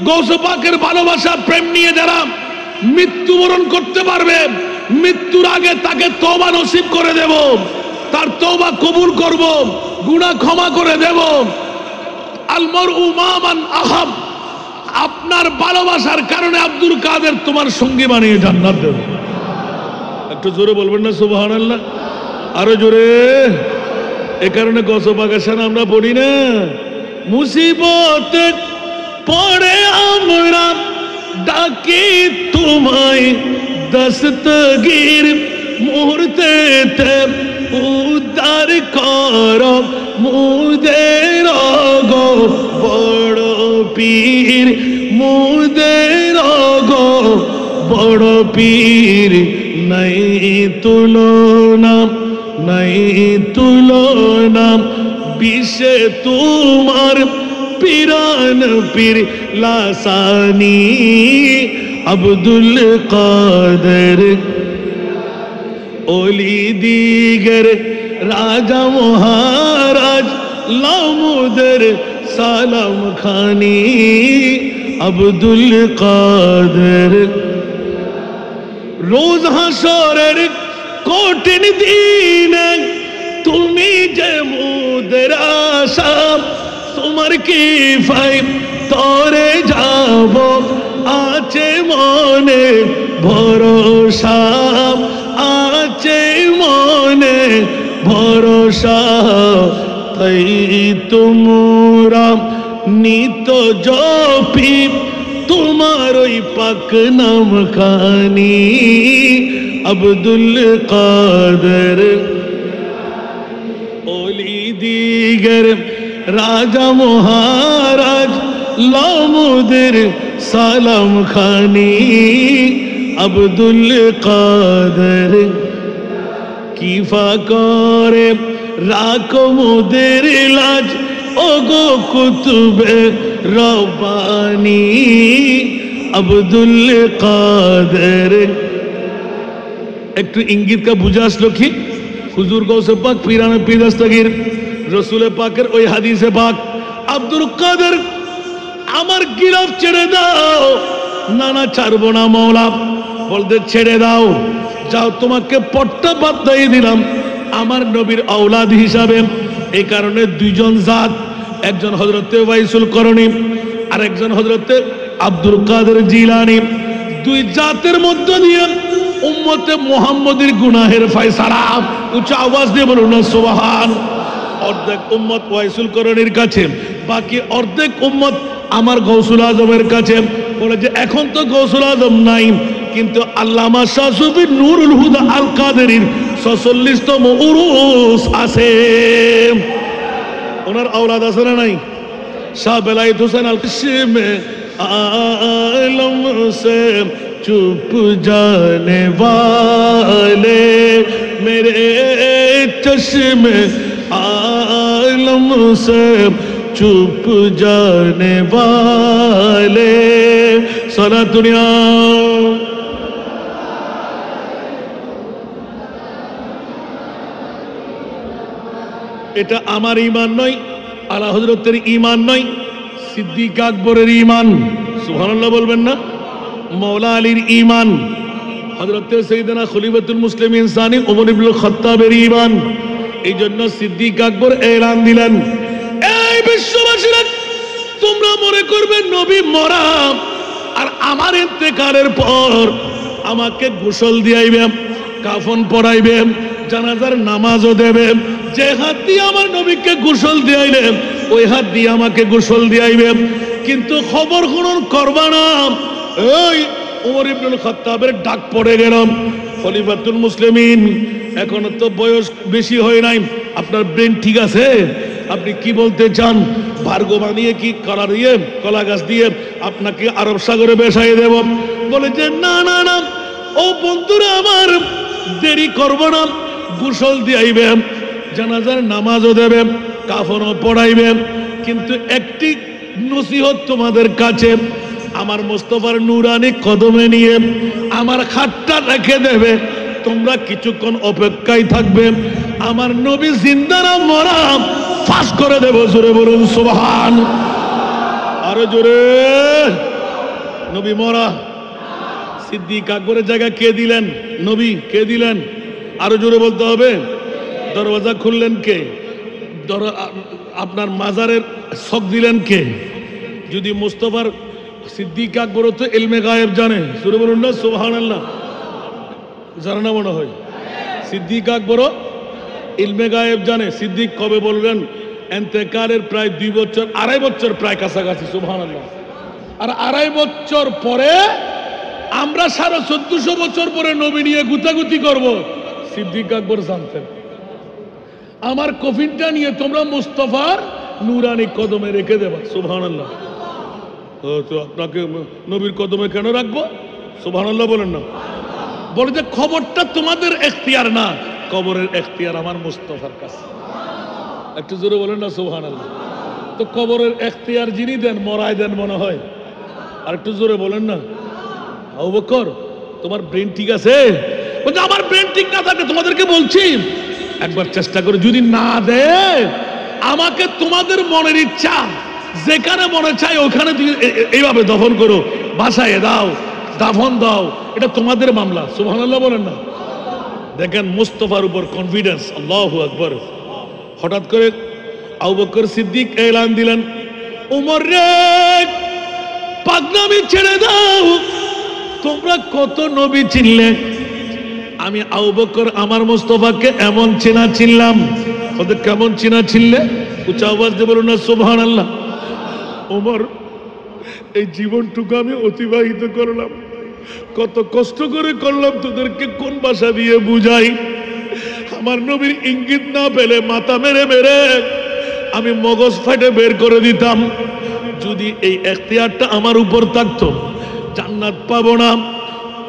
গৌসে পাকের ভালোবাসা প্রেম নিয়ে যারা মৃত্যুবরণ করতে পারবে, মৃত্যুর আগে তাকে তওবা নসিব করে দেব, তার তওবা কবুল করব, গুনাহ ক্ষমা করে দেব। আল মারউ মা মান আহাব, আপনার ভালোবাসার কারণে আব্দুল কাদের তোমার সঙ্গী বানিয়ে জান্নাত দেব। একটু জোরে বলবেন না সুবহানাল্লাহ, আরো জোরে। এ কারণে গৌসে পাকের শান আমরা পড়ি না। মুসিবতে পড়ে আমরা ডাকি তোমায় দস্তগীর, মুহূর্তে উদ্ধার কর মুদের গো বড় পীর, মুদের গো বড় পীর। নাই তুলনা, নাই তুলনা বিশ্বে তোমার পিরান পীর লাসানি আব্দুল কাদের। ওলি দিগর রাজা মহারাজ লামুদের সালাম খানি আব্দুল কাদের। রোজ হাসরের কঠিন দিনে তুমি যে মুদের আশা, তোমার কি ফাই তরে যাব আছে মনে ভরসা, আছে মনে ভরসা। তাই তোমরা নিত জপি তোমার ওই পাক নাম খানি আব্দুল কাদের ওলি দিগর রাজা মহারাজ লামুদের সালাম খানি আব্দুল কাদের কিফা করে রাখো মুদের লাজ ওগো কুতুবে রব্বানি আব্দুল কাদের। একটু ইঙ্গিত কা বুঝে আসলো কি? হুজুর গৌসে পাক পীরানে পীর দস্তগীর রসুলে পাকের ওই হাদিসে পাক আব্দুল কাদের আমার গিরফ ছেড়ে দাও। না না ছাড়বো না মওলা। বলতে ছেড়ে দাও, যাও তোমাকে পট্টা বাধ্য দিলাম আমার নবীর আওলাদ হিসাবে। এই কারণে দুইজন জাত, একজন হযরতে ওয়াইসুল করণী আর একজন হযরতে আব্দুল কাদের জিলানী, দুই জাতের মধ্য দিয়ে উম্মতে মুহাম্মদের গুনাহের ফয়সালা। উচ্চ আওয়াজ দিয়ে বলুন না সুবহান। অর্ধেক উম্মত ওয়াইসুল করণীর কাছে, বাকি অর্ধেক উম্মত আমার গৌসুল আজমের কাছে। বলে যে এখন তো গৌসুল আজম নাই, কিন্তু আল্লামা শাহ সুফি নুরুল হুদা আল কাদেরীর ৪৬তম উরুস আছে। ওনার আওলাদ আছে না নাই? শাহ বেলায়েত হোসেন আল কাশিমে আলম সে চুপ জানে वाले मेरे चश्मे आलम से चुप जाने वाले सारा दुनिया। এটা আমার ঈমান নয়, আলা হযরতের ঈমান নয়, সিদ্দিক আকবরের ঈমান। সুবহানাল্লাহ বলবেন না? মওলা আলীর ঈমান, হযরতে সাইয়েদনা খলিফাতুল মুসলিমিন সানি ওমর ইবনুল খাত্তাবের ঈমান। এই জন্য সিদ্দিক আকবর এলান দিলেন, এই বিশ্ববাসীরা তোমরা মনে করবে নবী মরা আর আমার ইন্তেকালের পর আমাকে গোসল দিয়াইবে, কাফন পরাইবে, জানাজার নামাজও দেবে। যে হাত দিয়ে আমার নবীকে গোসল দিয়াইলে ওই হাত দিয়ে আমাকে গোসল দিয়াইবে, কিন্তু খবর গ্রহণ করবা না। এই ওমর ইবনুল খাত্তাবের ডাক পড়ে গেলাম, খলিফাতুল মুসলিমিন এখনো তো বয়স বেশি হয় নাই, আপনার ব্রেন ঠিক আছে? আপনি কি বলতে চান? ভার্গ বানিয়ে কি কলা দিয়ে, কলা গাছ দিয়ে আপনাকে আরব সাগরে বেসাইয়ে দেব? বলে যে না না না, ও বন্ধুরা আমার, দেরি করব না, গোসল দিয়াইবে, জানাজার নামাজও দেবে, কাফনও পড়াইবে, কিন্তু একটি নসিহত তোমাদের কাছে, আমার মুস্তাফার নূরানি কদমে নিয়ে আমার খাটটা রেখে দেবে, তোমরা কিছুক্ষণ অপেক্ষায় থাকবে, আমার নবী জিন্দা না মরা ফাঁস করে দেব। জোরে বলুন সুবহান। আরো জোরে। নবী মরা, সিদ্দিক আকবরের জায়গা কে দিলেন? নবী। কে দিলেন? আরো জোরে বলতে হবে। দরওয়াজা খুললেন কে? আপনার মাজারের শক দিলেন কে? যদি মুস্তাফার, সিদ্দিক আকবর তো ইলমে গায়েব জানে, জোরে বলুন না সুবহানাল্লাহ। জানে না মনে হয়? সিদ্দিক আকবরও ইলমে গায়েব জানে। সিদ্দিক কবে বলবেন? ইন্তেকালের প্রায় 2 বছর, 2.5 বছর প্রায় কাছাকাছি। সুবহানাল্লাহ। আর 2.5 বছর পরে আমরা 1450 বছর পরে নবী নিয়ে গুতাগুতি করব, সিদ্দিক আকবর জানতেন। আমার কফিনটা নিয়ে তোমরা মুস্তাফার নূরানি কদমে রেখে দেবা। সুবহানাল্লাহ। তো আপনাকে নবীর কদমে কেন রাখবো? সুবহানাল্লাহ বলেন না। বলে যে খবরটা তোমাদের এখতিয়ার না, কবরের এখতিয়ার আমার মুস্তাফার কাছে। একটু জোরে বলেন না সুবহানাল্লাহ। তো কবরের এখতিয়ার যিনি দেন, মরায় দেন মনে হয়। আর একটু জোরে বলেন না। আবু বকর, তোমার ব্রেন ঠিক আছে? বলছে আমার ব্রেন ঠিক না থাকে, তোমাদেরকে বলছি একবার চেষ্টা করে, যদি না দেয় আমাকে তোমাদের মনের ইচ্ছা যেখানে মনে চাই ওখানে এইভাবে দফন করো, বাসায় দাও, দাফন দাও, এটা তোমাদের মামলা। সুবহানাল্লাহ বলেন না। দেখেন মুস্তাফার উপর কনফিডেন্স। আল্লাহু আকবার। হঠাৎ করে আবু বকর সিদ্দিক এলান দিলেন, উমর রে পাগনামি ছেড়ে দাও, তোমরা কত নবী চিনলে, আমি আবু বকর আমার মুস্তাফাকে এমন চেনা চিনলাম। ওদের কেমন চেনা চিনলে? উচ্চ আওয়াজ দিয়ে বলুন না সুবহানাল্লাহ। উমর এই জীবনটুকু আমি অতিবাহিত করলাম, কত কষ্ট করে করলাম, তোদেরকে কোন ভাষা দিয়ে বুঝাই? আমার নবীর ইঙ্গিত না পেলে মাথা মেরে মেরে আমি মগজ ফাটে বের করে দিতাম। যদি এই এখতিয়ারটা আমার উপর থাকতো, জান্নাত পাবো না।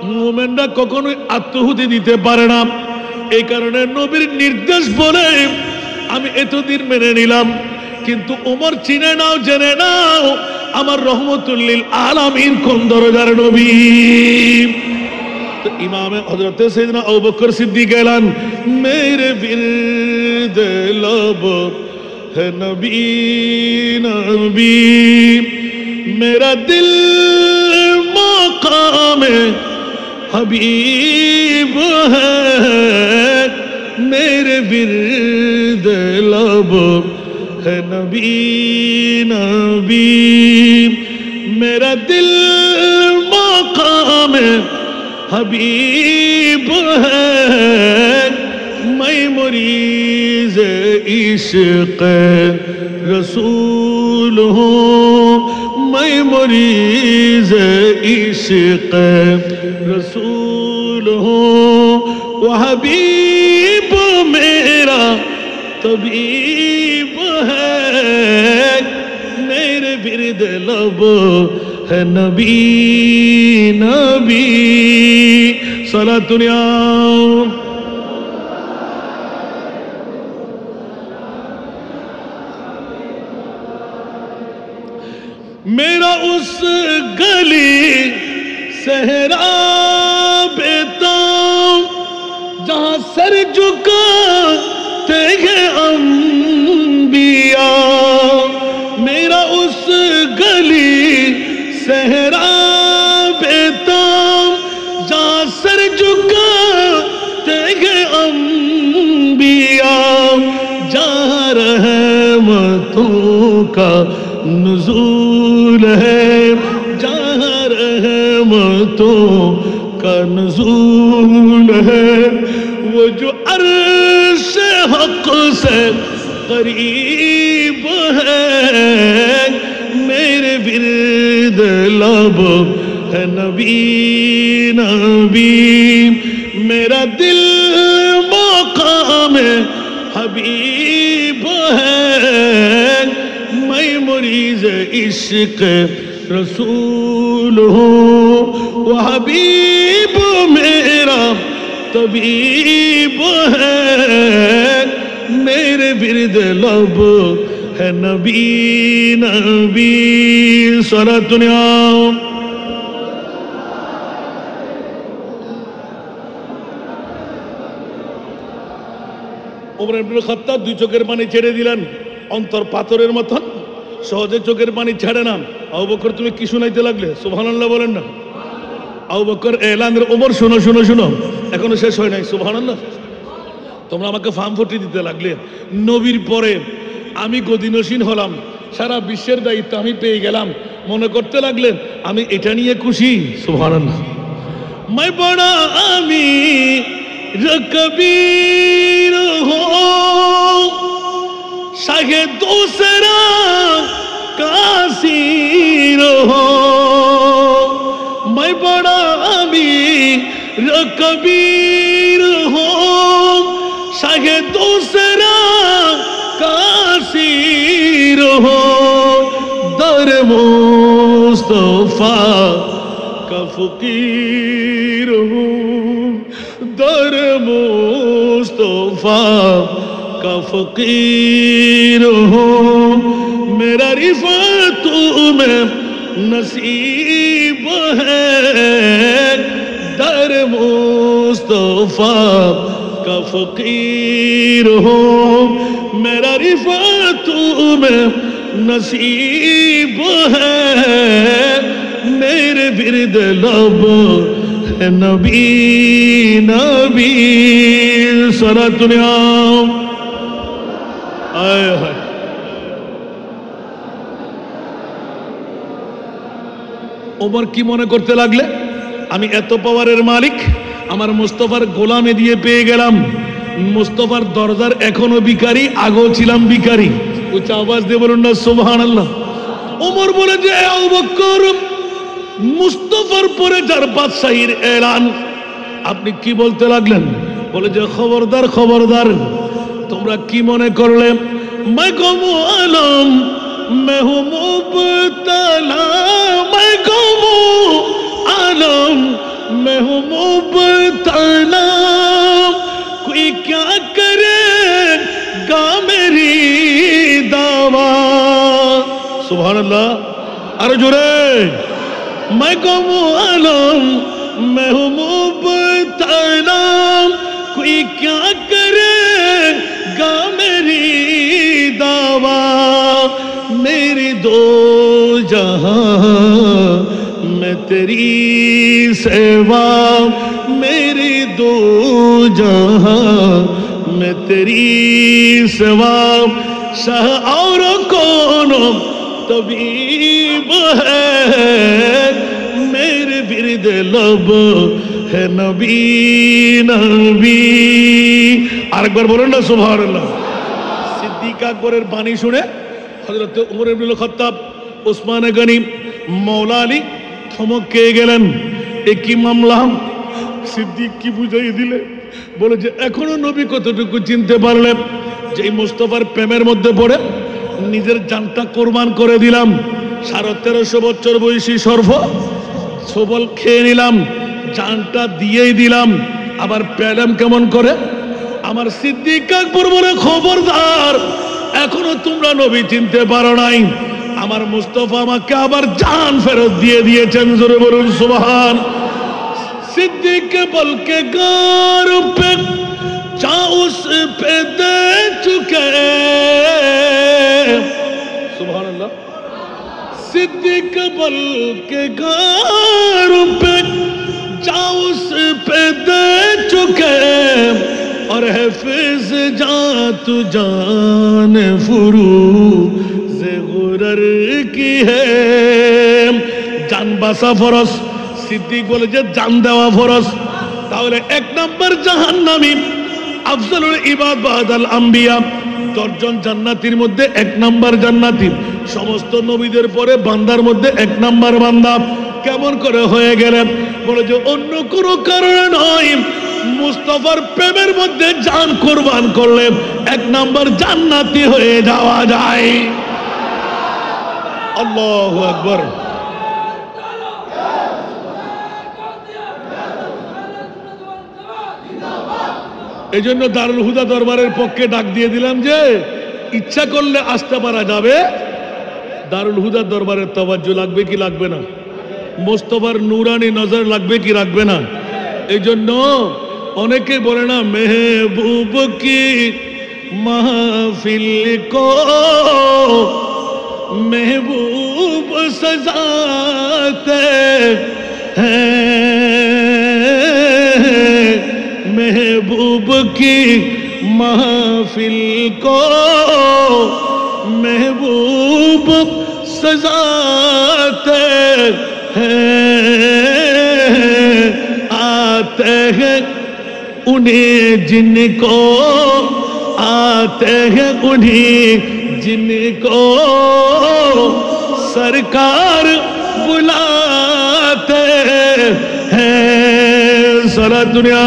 মুমিনরা কখনোই আত্মহুতি দিতে পারে না। এই কারণে নবীর নির্দেশ বলে আমি এতদিন মেনে নিলাম। কিন্তু ওমর চিনে নাও, জেনে নাও, আমার রহমতুল লিল আলামিন কোন দরজার নবী। তো ইমামে হযরত সাইয়েদনা আবু বকর সিদ্দিক এলান, মেরে বিরদ लब है नबी नबी, मेरा दिल मकाम हबीब है, मेरे बिरद लब है नबी नबी, मेरा दिल मकाम हबीब है, मैं मुरीज़ इश्क़ रसूल हूँ, मैं मुरीज़ इश्क़ रसूल हूँ, वो हबीब मेरा तबीब है, मेरे बिरद लब है नबी नबी। सलातुनिया मेरा उस गली सहरा बेताब जहां सर झुकाते हैं अंबिया, मेरा उस गली सहरा बेताब जहां सर झुकाते हैं अंबिया, जहां रहमतों का नुज़ूल है, जहाँ रहमतों का नुज़ूल है, वो जो अर्श हक़ से करीब है, मेरे बिरद लब है नबी नबी, मेरा दिल मकाम हबीब है, मैं मुरीज़ इश्क़ रसूल हूँ, वो हबीब मेरा तबीब है, मेरे बिरद लब है नबी नबी। सलातुनिया ওমর ইবনে খাত্তাব দুই চোখের পানি ছেড়ে দিলেন, অন্তর পাথরের মতন, সহজে চোখের পানি ছাড়ে না। আবু বকর তুমি কি শুনাইতে লাগলে? সুবহানাল্লাহ বলেন না। আবু বকর এলান, ওমর শোনো শোনো শোনো, এখনো শেষ হয় নাই। সুবহানাল্লাহ। তোমরা আমাকে ফার্ম ফুটি দিতে লাগলে। নবীর পরে আমি গদিনসীন হলাম, সারা বিশ্বের দায়িত্ব আমি পেয়ে গেলাম, মনে করতে লাগলেন আমি এটা নিয়ে খুশি। সুবহানাল্লাহ। मैं बड़ा अमीर कबीर हो, शाहे दूसरा कासीर हो, मैं बड़ा अमीर कबीर हो, शाहे दूसरा कासीर हो, दर मुस्तफा का फकीर हूँ, दर मुस्तफा का फकीर हूँ, मेरा रिफ़त में नसीब है, दर मुस्तफा का फकीर हूँ, मेरा रिफ़त में नसीब है, मेरे बिरद लब है नबी नबी। सलातुनिया आए है। ওমর কি মনে করতে লাগলে? আমি এত পাওয়ারের মালিক, আমার মুস্তাফার গোলামে দিয়ে পেয়ে গেলাম। মুস্তাফার দরজার এখনো ভিখারি, আগেও ছিলাম ভিখারি। উচ্চ আওয়াজ দিয়ে বলুন না সুবহানাল্লাহ। ওমর বলে যে আবু বকর, মুস্তাফার পরে যার বাদশাহীর এলান, আপনি কি বলতে লাগলেন? বলে যে খবরদার খবরদার, তোমরা কি মনে করলে मैं गमो आलम मैं हूँ मुबतला, मैं गमो आलम मैं हूँ मुबतला, कोई क्या करेगा मेरी दावा। सुभान अल्लाह, अरे जोरे, मैं गमो आलम मैं हूँ मुबतला, कोई क्या करेगा मेरी दावा, मेरी दो जहां मैं तेरी सेवा, मेरी दो जहां मैं तेरी सेवा, शाह और कौन तबीब है, मेरे बिरद लब है नबी नबी। আরেকবার বলুন না সুবহানাল্লাহ। সিদ্দিক আকবরের বাণী শুনে হযরত ওমর ইবনে খাত্তাব, ওসমান গনি, মওলা আলী থমক খেয়ে গেলেন। এ কি মামলা? সিদ্দিক কি বুঝাই দিলে? বলে যে এখনো নবী কতটুকু চিনতে পারলেন? যেই মুস্তাফার প্রেমের মধ্যে পড়ে নিজের জানটা কোরবান করে দিলাম, 1350 বছর বয়সী সর্ব সবল খেয়ে নিলাম, জানটা দিয়েই দিলাম, আবার পেলাম কেমন করে? আমার সিদ্দিক আকবর বলে খবরদার, এখনো তোমরা নবী চিনতে পারো নাই, আমার মুস্তাফা আমাকে আবার জান ফেরত দিয়ে দিয়েছেন। জোরে বলুন সুবহান। सिद्दीक बल के गार पे जा उस पे दे चुके, सुभान अल्लाह। सिद्दीक बल के गार पे जा उस पे दे चुके, और हिफ्ज़ जा तु जान फुरूज़ गुरर की है। जान बासा फरस, সিদ্দিক বলে যে জান দেওয়া ফরজ। তাহলে 1 নম্বর জাহান্নামী আফজালুল ইবাদ বাদাল আম্বিয়া, 10 জন জান্নাতীর মধ্যে 1 নম্বর জান্নাতী, সমস্ত নবীদের পরে বান্দার মধ্যে 1 নম্বর বান্দা। কেমন করে হয়ে গেলেন? বলে যে অন্য কোনো কারণে নয়, মুস্তাফার প্রেমের মধ্যে জান কুরবান করলে 1 নম্বর জান্নাতী হয়ে যাওয়া যায়। আল্লাহু আকবার। এই জন্য দারুল হুদা দরবারের পক্ষে ডাক দিয়ে দিলাম যে ইচ্ছা করলে আসতে পারা যাবে। দারুল হুদা দরবারের তাওয়াজ্জু লাগবে কি লাগবে না? মুস্তাফার নূরানি নজর লাগবে কি লাগবে না? এই জন্য অনেকে বলে না, মেহবুব কি মাহফিল কো মেহবুব সজাতে হ্যাঁ, महबूब की महफिल को महबूब सजाते हैं, आते हैं उन्हीं जिनको, आते हैं उन्हीं जिनको सरकार बुलाते हैं। सारा दुनिया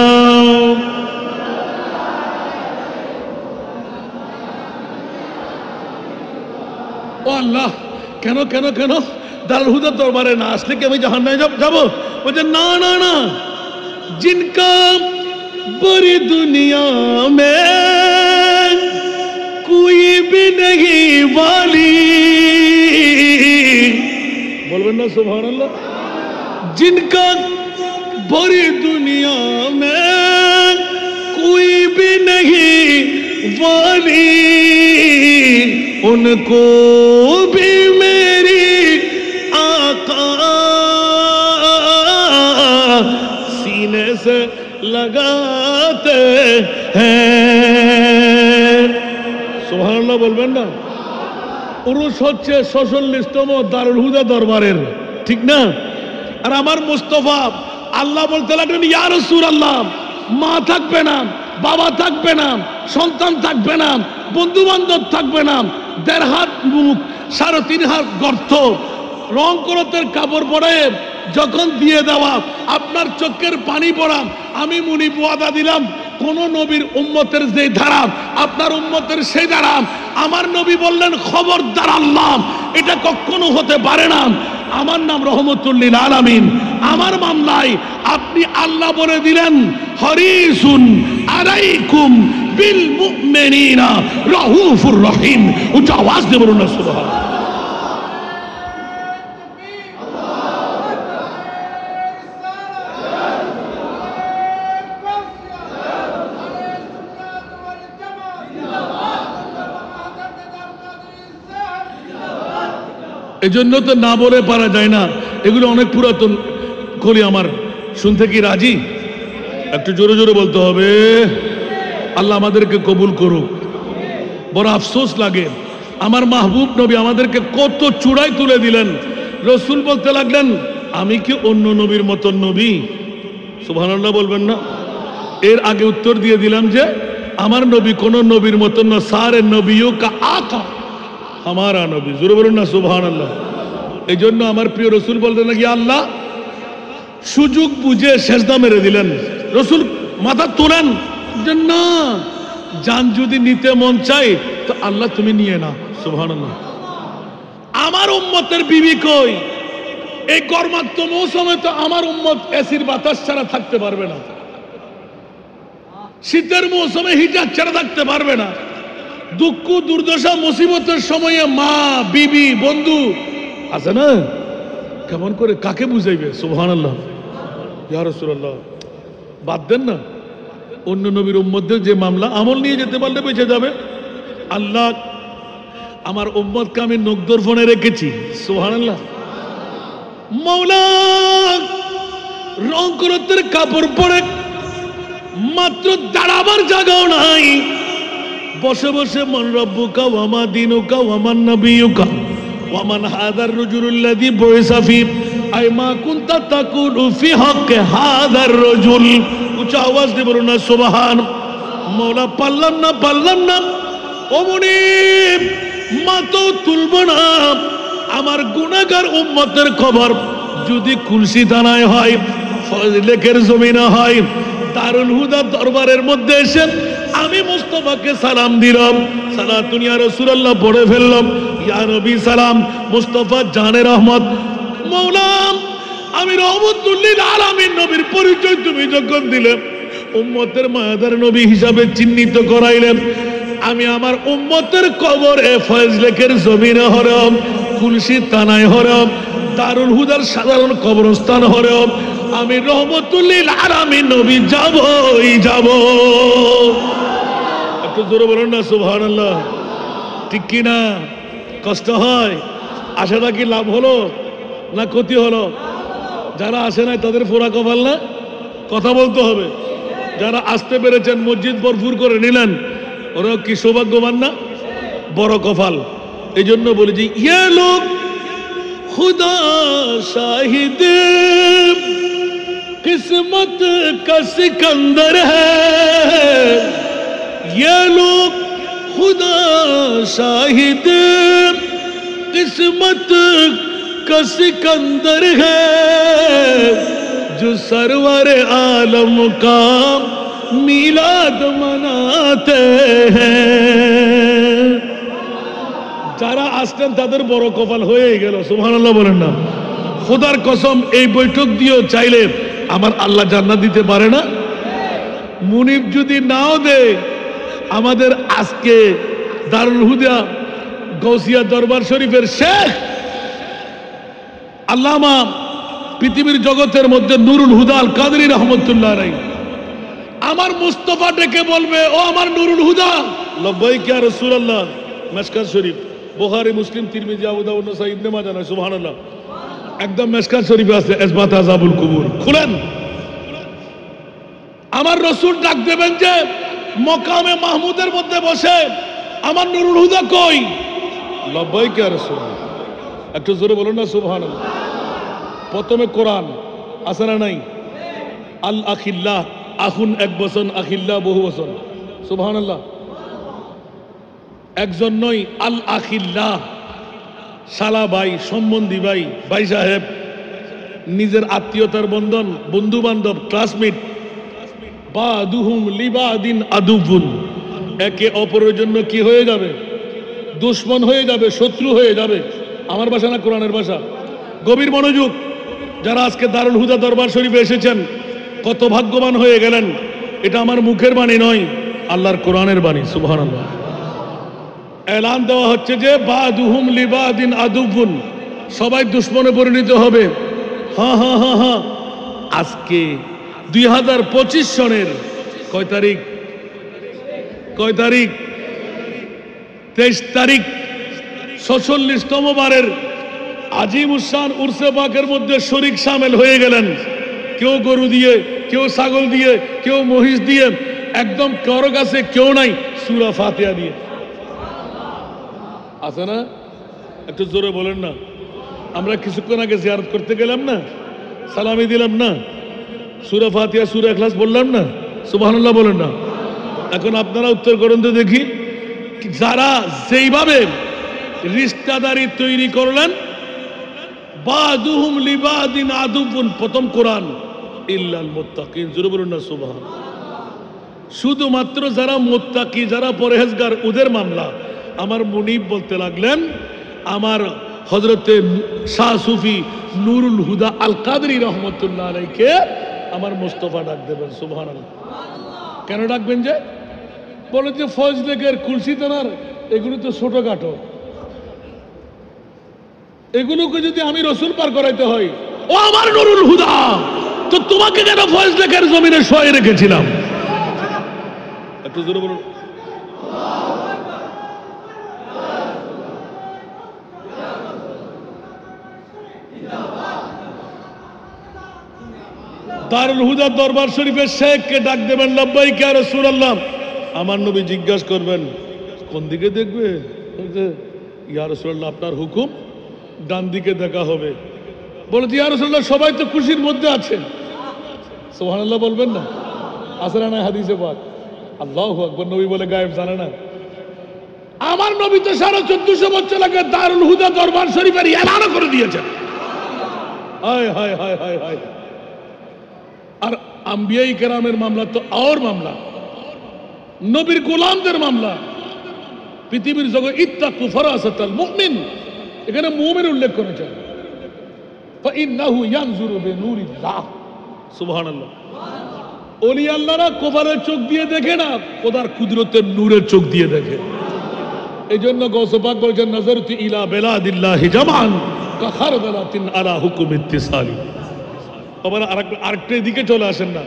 আল্লাহ, কেন কেন কেন দারুল হুদা দরবারে না আসলে কি আমি জাহান্নামে যাবো? বলছে না না না, जिनका पूरी दुनिया में कोई भी नहीं वाली, बोलबेन ना सुभान अल्लाह। जिनका पूरी दुनिया में कोई भी नहीं वाली, उनको भी मेरी आका सीने से लगाते हैं। সুবহানাল্লাহ বলবেন না? উরুস হচ্ছে 46তম দারুল হুদা দরবারের, ঠিক না? আর আমার মুস্তাফা আল্লাহ বলতে লাগলেন, ইয়া রাসূলুল্লাহ, মা থাকবে না, বাবা থাকবে না, সন্তান থাকবে না, বন্ধু বান্ধব থাকবে না, 1.5 হাত মুখ 3.5 হাত গর্ত, রং করতের কাপড় পরে যখন দিয়ে দেওয়া, আপনার চোখের পানি পড়া। আমি মুনিব ওয়াদা দিলাম, কোন নবীর উম্মতের যে ধারা, আপনার উম্মতের সেই ধারা। আমার নবী বললেন, খবরদার আল্লাহ, এটা কখনো হতে পারে না। আমার নাম রহমতুল লিল আলামিন, আমার মামলায় আপনি আল্লাহ বলে দিলেন হরিসুন আলাইকুম বিল মুমিনিনা রাউফুর রহিম। উচ্চ আওয়াজ দিয়ে বলুন না সুবহানাল্লাহ। এজন্য তো না বলে পারা যায় না, এগুলো অনেক পুরাতন কলি। আমার শুনতে কি রাজি? একটু জোরে জোরে বলতে হবে। আল্লাহ আমাদেরকে কবুল করুক। বড় আফসোস লাগে, আমার মাহবুব নবী আমাদেরকে কত চূড়ায় তুলে দিলেন। রসুল বলতে লাগলেন, আমি কি অন্য নবীর মতন নবী? সুবহানাল্লাহ বলবেন না? এর আগে উত্তর দিয়ে দিলাম যে আমার নবী কোন নবীর মতন না, সারে নবীও কা আকা আমারা নবী। জোরে বলুন না সুবহানাল্লাহ। এই জন্য আমার প্রিয় রসুল বলতেন নাকি, আল্লাহ সুযোগ বুঝে সেজদা মেরে দিলেন। রসুল মাথা তোলেন যে না, জান যদি নিতে মন চাই তো আল্লাহ তুমি নিয়ে না। সুবহানাল্লাহ। আমার উম্মতের বিবি কই? এই গরমাক্ত মৌসুমে তো আমার উম্মত এসির বাতাস ছাড়া থাকতে পারবে না, শীতের মৌসুমে হিটার ছাড়া থাকতে পারবে না। দুঃখ দুর্দশা মুসিবতের সময়ে মা বিবি বন্ধু আছে না, কেমন করে কাকে বুঝাইবে? সুবহানাল্লাহ। ইয়া রাসূলুল্লাহ, বাদ দেন না। অন্য নবীর উম্মতদের যে মামলা আমল নিয়ে যেতে পারলে বেঁচে যাবে। আল্লাহ আমার উম্মতকে আমি নগদর ফোনে রেখেছি। সুবহানাল্লাহ। মাওলা রং করতের কাপড় পরে মাত্র দাঁড়াবার জায়গাও নাই, বসে বসে মান রব্বুকা ওয়া মা দীনুকা ওয়া মান নবিয়ুকা ওয়া মান হাদার রাজুলুল্লাযী বুইসা ফী আই মা কুনতা তাকুলু ফী হক হাদার রাজুল। উচ্চ আওয়াজ দিয়ে বলুন না সুবহান। মাওলা পারলাম না ও মুনিব, মাথা তুলব না। আমার গুনাহগার উম্মতের খবর যদি কুলসি থানায় হয়, ফজলেকের জমিনে হয়, দারুল হুদা দরবারের মধ্যে এসে আমি মুস্তাফাকে সালাম দিলাম, সালাতুন ইয়া রাসূলুল্লাহ পড়ে ফেললাম, ইয়া নবী সালাম, মুস্তাফা জানে রহমত। মাওলা আমি রহমতুল লিল আলামিন নবীর পরিচয় তুমি যখন দিলে, উম্মতের মায়াদার নবী হিসাবে চিহ্নিত করাইলেন, আমি আমার উম্মতের কবরে ফজলেকের জমিনে হরম, কুলসি থানায় হরম, দারুল হুদার সাধারণ কবরস্থান হরম, আমি রহমতুল লিল আলামিন নবী যাবই যাব। একটু জোরে বলুন না সুবহানাল্লাহ। ঠিক কি না? কষ্ট হয়? আশাটা কি লাভ হলো না ক্ষতি হলো? যারা আসে নাই তাদের ফোড়া কপাল না? কথা বলতে হবে। যারা আসতে পেরেছেন, মসজিদ ভরপুর করে নিলেন, ওরা কি সৌভাগ্যবান না? বড় কপাল। এই জন্য বলি যে ইয়ে লোক খুদা শাহিদ किस्मत का सिकंदर है, ये लोग खुदा शाहिद किस्मत का सिकंदर है, जो सरवर आलम का मिलाद मनाते हैं। যারা আসতেন তাদের বড় কপাল হয়ে গেল। সুবহানাল্লাহ বলেন না? খোদার কসম, এই বৈঠক দিয়েও চাইলে আমার আল্লাহ জান্নাত দিতে পারে না? মুনিব যদি নাও দে, আমাদের আজকে দারুল হুদা গৌসিয়া দরবার শরীফের শেখ আল্লামা, পৃথিবীর জগতের মধ্যে নুরুল হুদা আল কাদরি রহমতুল্লাহ আলাইহি, আমার মুস্তাফা ডেকে বলবে, ও আমার নুরুল হুদা। লব্বাইক ইয়া রাসূলুল্লাহ। মিশকাত শরীফ, বুখারী, মুসলিম, তিরমিজি, আবু দাউদ, নাসাঈ, ইবনে মাজাহ। সুবহানাল্লাহ। একদম মিশকাত শরীফে আছে ইসবাত আযাবুল কুবুর। খুলেন। আমার রাসূল ডাক দেবেন যে মকামে মাহমুদের মধ্যে বসে, আমার নুরুল হুদা কই? লব্বাইক ইয়া রাসূলুল্লাহ। একটু জোরে বলুন না সুবহানাল্লাহ। প্রথমে কোরআন আছে না নাই? আল আখিল্লাহ, আখুন এক বচন, আখিল্লাহ বহু বচন। সুবহানাল্লাহ। একজন নয়, আল আখিল্লাহ। শালা ভাই, সম্বন্ধী ভাই, ভাই সাহেব, নিজের আত্মীয়তার বন্ধন, বন্ধু বান্ধব, ক্লাসমেট, বাদুহুম লিবাদিন আদুবুন, একে অপরের জন্য কি হয়ে যাবে? দুশ্মন হয়ে যাবে, শত্রু হয়ে যাবে। আমার ভাষা না কোরআনের ভাষা। গভীর মনোযোগ। যারা আজকে দারুল হুদা দরবার শরীফে এসেছেন, কত ভাগ্যবান হয়ে গেলেন। এটা আমার মুখের বাণী নয়, আল্লাহর কোরআনের বাণী। সুবহানাল্লাহ। এলান দেওয়া হচ্ছে যে বাদুহুম লিবাদিন আদুবুন, সবাই দুশ্মনে পরিণত হবে। হ্যাঁ হ্যাঁ হ্যাঁ হ্যাঁ। আজকে 2025 সনের কয় তারিখ? 23 তারিখ 46তম বারের আজিম উসান উরসে পাকের মধ্যে শরীক শামিল হয়ে গেলেন। কেউ গরু দিয়ে, কেউ ছাগল দিয়ে, কেউ মহিষ দিয়ে, একদম কারো কাছে কেউ নাই সূরা ফাতিহা দিয়ে। আছে না? একটু জোরে বলেন না। আমরা কিছুক্ষণ আগে জিয়ারত করতে গেলাম না, সালামি দিলাম না, সূরা ফাতিহা সূরা ইখলাস বললাম না, সুবহানাল্লাহ বলেন না। এখন আপনারা উত্তর করুন তো দেখি, যারা যেইভাবে রিশতাদারি তৈরি করলেন, বাদুহুম লিবাদিন আদুবুন, প্রথম কোরআন, ইল্লাল মুত্তাকিন, জোরে বলুন না সুবহানাল্লাহ। শুধুমাত্র যারা মুত্তাকি, যারা পরহেজগার, ওদের মামলা। আমার মুনিব বলতে লাগলেন, আমার হযরতে শাহ সুফি নুরুল হুদা আল কাদরি রহমতুল্লাহ আলাইকে আমার মুস্তাফা ডাক দেবেন। সুবহানাল্লাহ। কেন ডাকবেন? যে বলে যে ফয়জ লেগের কুলসি তোনার, এগুলো তো ছোটখাটো, এগুলোকে যদি আমি রসুল পার করাইতে হয়, ও আমার নুরুল হুদা, তো তোমাকে কেন ফয়জ লেগের জমিনে শোয়ে রেখেছিলাম? একটু জোরে বলুন। দারুল হুদা দরবার শরীফের শেখকে ডাক দেবেন, লাব্বাইক ইয়া রাসূলুল্লাহ। আমার নবী জিজ্ঞাসা করবেন, কোন দিকে দেখবে? ইয়া রাসূলুল্লাহ, আপনার হুকুম। ডান দিকে দেখা হবে। বলে ইয়া রাসূলুল্লাহ, সবাই তো খুশির মধ্যে আছেন। সুবহানাল্লাহ বলবেন না? আছে না হাদিসে পাক? আল্লাহু আকবার। নবী বলে গায়েব জানে না? আমার নবী তো 1450 বছর আগে দারুল হুদা দরবার শরীফের এলান করে দিয়েছেন। হায় হায় হায় হায় হায়। আর আম্বিয়াই কেরামের মামলা তো আর মামলা, নবীর গোলামদের মামলা। পৃথিবীর জগৎ ইত্তাকু ফারাসাতাল মুমিন, এখানে মুমিন উল্লেখ করেছেন। ফাইন্নাহু ইয়ানজুরু বিনুরিল্লাহ। সুবহানাল্লাহ। ওলি আল্লাহরা কবরের চোখ দিয়ে দেখে না, খোদার কুদরতের নূরের চোখ দিয়ে দেখে। এই জন্য গৌস পাক বলেছেন, নাযারতু ইলা বেলাদিল্লাহি জামান কাখারদালাতিন আলা হুকুম ইত্তিসালি। আবার আরেকটা দিকে চলে আসেন না।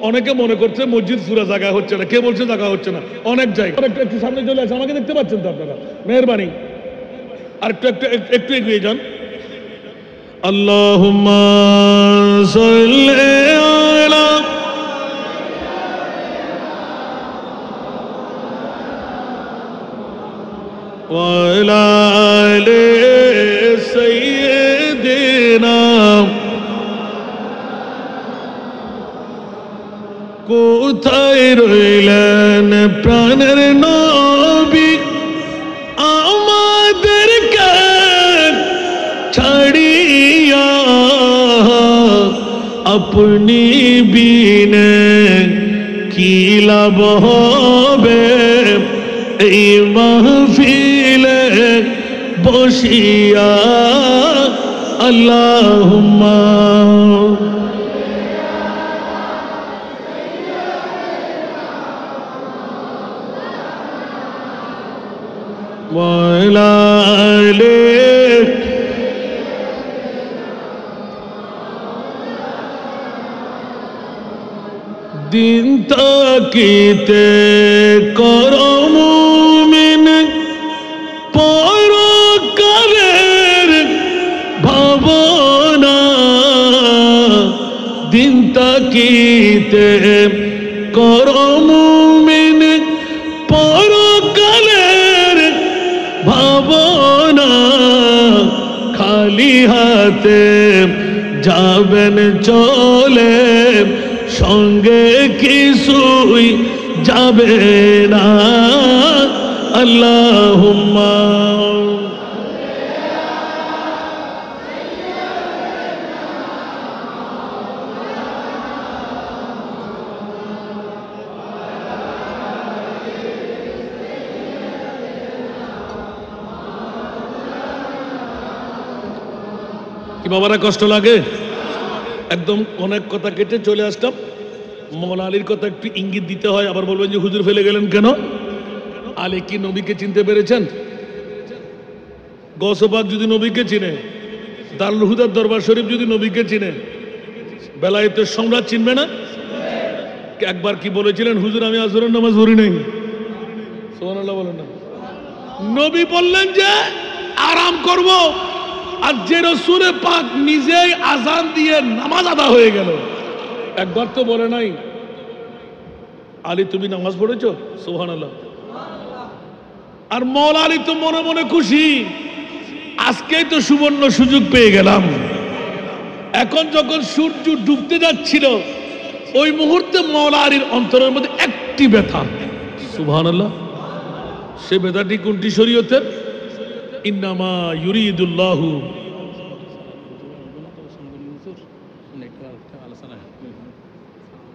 অনেকে মনে করছে মসজিদ পুরা জায়গা হচ্ছে না। কে বলছে জায়গা হচ্ছে না? অনেক জায়গা। একটু সামনে চলে আসে, আমাকে দেখতে পাচ্ছেন তো আপনারা? মেহেরবানি আর একটু এগিয়ে যান। আল্লাহুম্মা সাল্লি আলা ওয়া আলা আলি সাইয়্যিদিনা। কোথায় রইলেন প্রাণের নবী, আমাদেরকে ছাড়িয়া? আপনি বিনে কি লাভ হবে এই মাহফিলে বসিয়া? আল্লাহুম্মা দিন তাকিতে করো মুমিন, পরকালের ভাবনা। দিন তাকিতে করো মুমিন, পরকালের ভাবনা। খালি হাতে যাবেন চলে, সঙ্গে কিছুই যাবে না। আল্লাহুম্মা কি বাবারা কষ্ট লাগে? একদম অনেক কথা কেটে চলে আসলাম। মৌলা আলীর কথা একটু ইঙ্গিত দিতে হয়, আবার বলবেন যে হুজুর ফেলে গেলেন কেন? আলী কি নবীকে চিনতে পেরেছেন? গৌসপাক যদি নবীকে চিনে, দারুল হুদার দরবার শরীফ যদি নবীকে চিনে, বেলায়েতের সম্রাট চিনবে না? একবার কি বলেছিলেন, হুজুর আমি আসরের নামাজ পড়ি নাই। সুবহানাল্লাহ বলেন না। নবী বললেন যে আরাম করব, আর যে রাসূলে পাক নিজেই আজান দিয়ে নামাজ আদা হয়ে গেল, একবার তো বলে নাই আলী তুমি নামাজ পড়েছো? সুবহানাল্লাহ। আর মৌলা আলী তো মনে মনে খুশি, আজকেই তো সুবর্ণ সুযোগ পেয়ে গেলাম। এখন যখন সূর্য ডুবতে যাচ্ছিল, ওই মুহূর্তে মৌলা আলীর অন্তরের মধ্যে একটি ব্যথা। সুবহানাল্লাহ। সে ব্যথাটি কোনটি শরীয়তের? ইন্নামা ইউরিদুল্লাহু,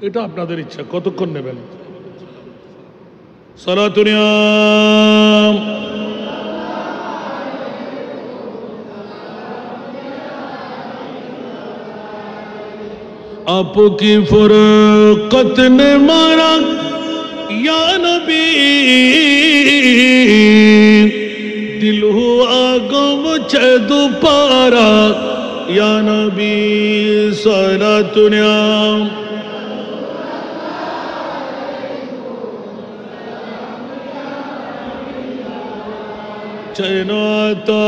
এটা আপনাদের ইচ্ছা, কতক্ষণ নেবেন? সালাতুনিয়াম आपकी फुरकत ने मारा या नबी, दिल हुआ गम छे दोबारा या नबी सलातुनियाम। चैन आता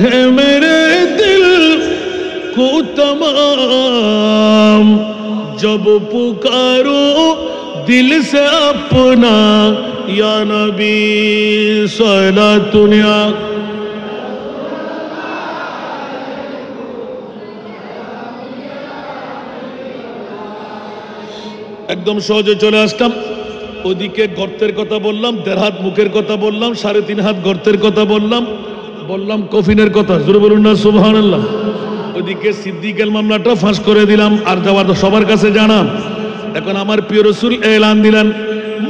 है मेरे दिल को तमाम, जब पुकारो दिल से अपना या नबी सलातुनिया। একদম সহজে চলে আসলাম। ওদিকে গর্তের কথা বললাম, 1.5 হাত মুখের কথা বললাম, 3.5 হাত গর্তের কথা বললাম, বললাম কফিনের কথা। জোরে বলুন না সুবহানাল্লাহ। ওদিকে সিদ্দিকের মামলাটা ফাঁস করে দিলাম, আর যাওয়ার তো সবার কাছে জানাম। এখন আমার প্রিয় রাসূল এলান দিলেন,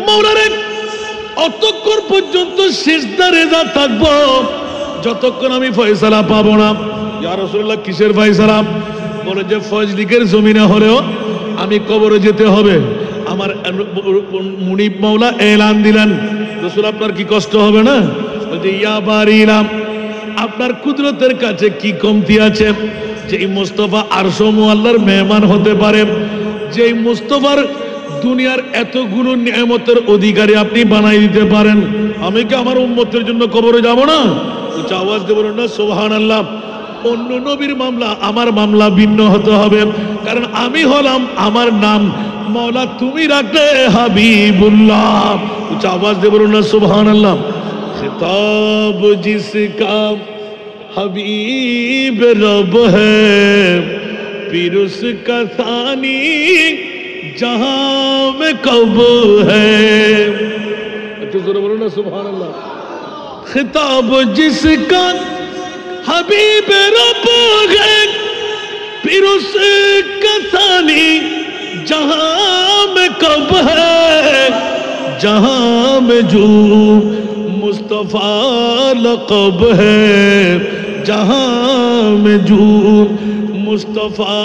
মওলারে অতক্ষণ পর্যন্ত সিজদা রেজা থাকবো যতক্ষণ আমি ফয়সালা পাবো না। ইয়া রাসূলুল্লাহ কিসের ফয়সালা? বলে যে ফজলিকের জমিনে হলেও আমি কবরে যেতে হবে। আমার মুনিব মাওলা এলান দিলেন, রাসূল আপনার কি কষ্ট হবে না? বলছে ইয়া বারিলাম, আপনার কুদরতের কাছে কি কমতি আছে যে এই মুস্তাফা আরশ মুআল্লার মেহমান হতে পারে? যে মুস্তাফার দুনিয়ার এতগুলো নিয়ামতের অধিকারী আপনি বানাই দিতে পারেন, আমি কি আমার উম্মতের জন্য কবরে যাব না? উচ্চ আওয়াজ দিয়ে বলুন না সুবহানাল্লাহ। অন্য নবীর মামলা, আমার মামলা ভিন্ন হতে হবে, কারণ আমি হলাম, আমার নাম মওলা তুমি রাখলে হাবিবুল্লাহ। উচ্চ আওয়াজ দিয়ে বলুন না সুবহানাল্লাহ। खिताब जिसका हबीब रब है, फिर उसका सानी जहां में कब है। अच्छा जोर बोलो ना सुभान अल्लाह। खिताब जिसका हबीब रब है, फिर उसका सानी जहां में कब है, जहां में जो मुस्तफा लक़ब है, जहां में जो मुस्तफा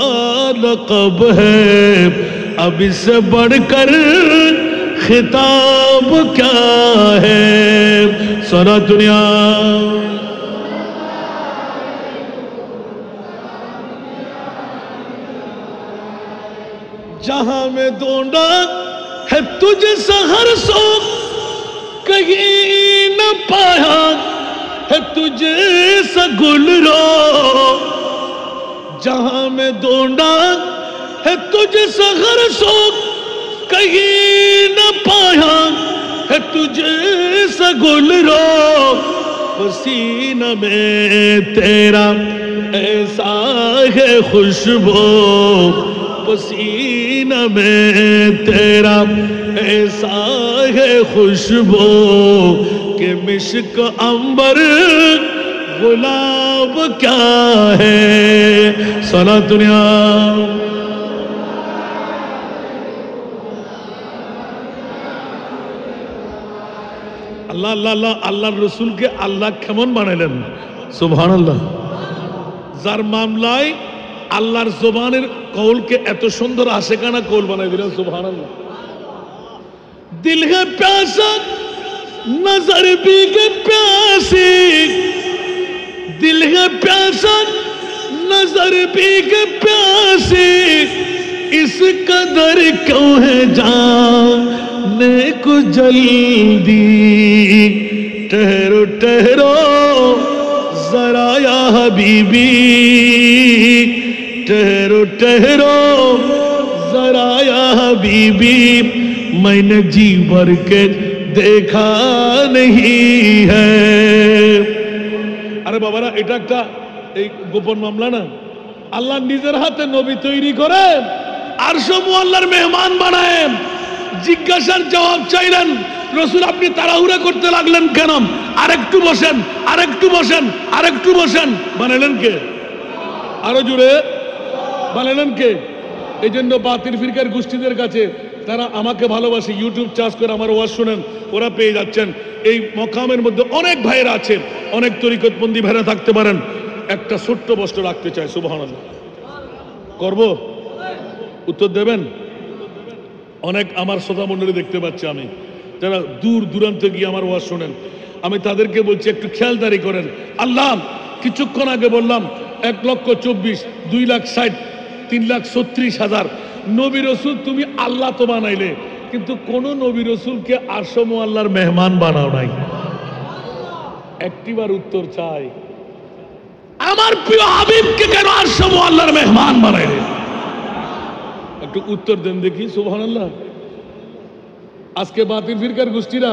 लक़ब है, अब इससे बढ़कर खिताब क्या है। सारा दुनिया जहां में ढूंढा है तुझे सहर सो, कहीं न पाया है तुझे सा गुलरो। जहां में ढूंढा है तुझे सहर सो, कहीं न पाया है तुझे सा गुलरो। पसीना में तेरा ऐसा है खुशबू, पसीना में तेरा ऐसा है खुशबू कि मिश्क अंबर गुलाब क्या है। सला दुनिया अल्लाह अल्लाह अल्लाह रसूल के अल्लाह केमन बानाइलेन सुबहानाल्लाह। जार मामलाय আল্লাহর জবানের কৌলকে এত সুন্দর আশেকানা কৌল বানাই দিলেন সুবহানাল্লাহ। দিল হে প্যাসা নজর भी के प्यासे, दिल है प्यासा नजर भी के प्यासे, इस कदर क्यों है जाने को जल्दी, ठहरो ठहरो जरा या हबीबी, ठहरो ठहरो जरा या हबीबी, मैंने जी भर के देखा नहीं है। আরে বাবারা, এটা একটা এই গোপন মামলা না। আল্লাহ নিজের হাতে নবী তৈরি করে আরশ মুআল্লার মেহমান বানায়। জিজ্ঞাসার জবাব চাইলেন, রাসূল আপনি তাড়াহুড়া করতে লাগলেন কেন? আরেকটু বসেন, আরেকটু বসেন, আরেকটু বসেন। বানালেন কে? আরো জোরে বানালেন কে? এই জন্য বাতিল ফিরকার গোষ্ঠীদের কাছে, তারা আমাকে ভালোবাসে, ইউটিউব চার্জ করে আমার ওয়াজ শুনেন, ওরা পেয়ে যাচ্ছেন। এই মকামের মধ্যে অনেক ভাইয়েরা আছে, অনেক তরিকতবন্দি ভাইরা থাকতে পারেন। একটা ছোট্ট বস্তু রাখতে চাই, সুবহানাল্লাহ। করব? উত্তর দেবেন? অনেক আমার শ্রোতা মণ্ডলী দেখতে পাচ্ছি আমি, যারা দূর দূরান্ত গিয়ে আমার ওয়াজ শোনেন। আমি তাদেরকে বলছি একটু খেয়ালদারি করেন। আল্লাহ কিছুক্ষণ আগে বললাম 1,24,00,000, 2,60,000, 3,36,000 নবী রসুল তুমি আল্লাহ তো বানাইলে, কিন্তু কোন নবী রসুলকে আরশ মুআল্লার মেহমান বানাও নাই। একটিবার উত্তর চাই, আমার প্রিয় হাবিবকে কেন আরশ মুআল্লার মেহমান বানাইলে? একটু উত্তর দেন দেখি, সুবহানাল্লাহ। আজকে বাতিল ফিরকার গোষ্ঠীরা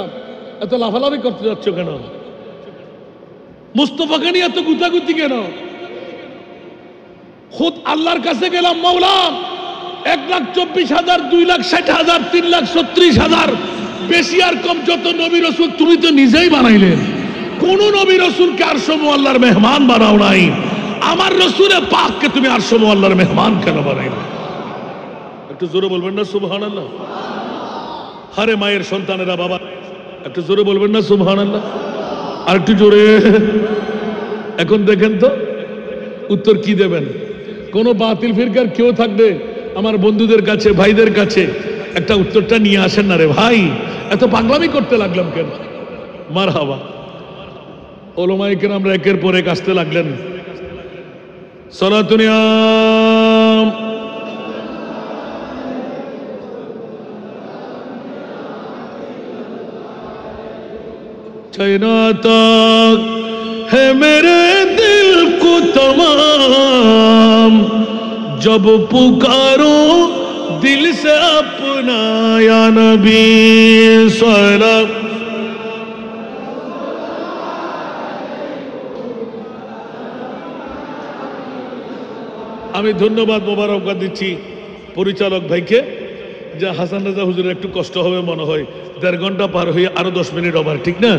এত লাফালাফি করতে যাচ্ছ কেন? মুস্তাফাকে নিয়ে এত গুতাগুতি কেন? খুদ আল্লাহর কাছে গেলাম, মাওলা 1,24,000, 2,60,000, 3,36,000, বেশি আর কম যত নবী রসুল তুমি তো নিজেই বানাইলেন, কোন নবী রসুলকে আরশ মুআল্লার মেহমান বানাও নাই। আমার রসুলের পাককে তুমি আরশ মুআল্লার মেহমান কেন বানাইলে? একটু জোরে বলবেন না সুবহানাল্লাহ? হারে মায়ের সন্তানেরা, বাবা একটু জোরে বলবেন না সুবহানাল্লাহ? আর একটু জোরে। এখন দেখেন তো উত্তর কি দেবেন। কোন বাতিল ফিরকার কেউ থাকবে আমার বন্ধুদের কাছে, ভাইদের কাছে একটা উত্তরটা নিয়ে আসেন না রে ভাই, এত পাগলামি করতে লাগলাম কেন? মারহাবা। ওলামায়ে কেরাম আমরা একের পর এক আসতে লাগলেন। সালাতুনিয়াম चाइना तक है मेरे दिल को तमाम, जब पुकारो दिल से अपना या नबी सलाम। আমি ধন্যবাদ মোবারকবাদ দিচ্ছি পরিচালক ভাইকে, যে হাসান রাজা হুজুরের একটু কষ্ট হবে মনে হয়, 1.5 ঘন্টা পার হয়ে আরো 10 মিনিট ওভার, ঠিক না?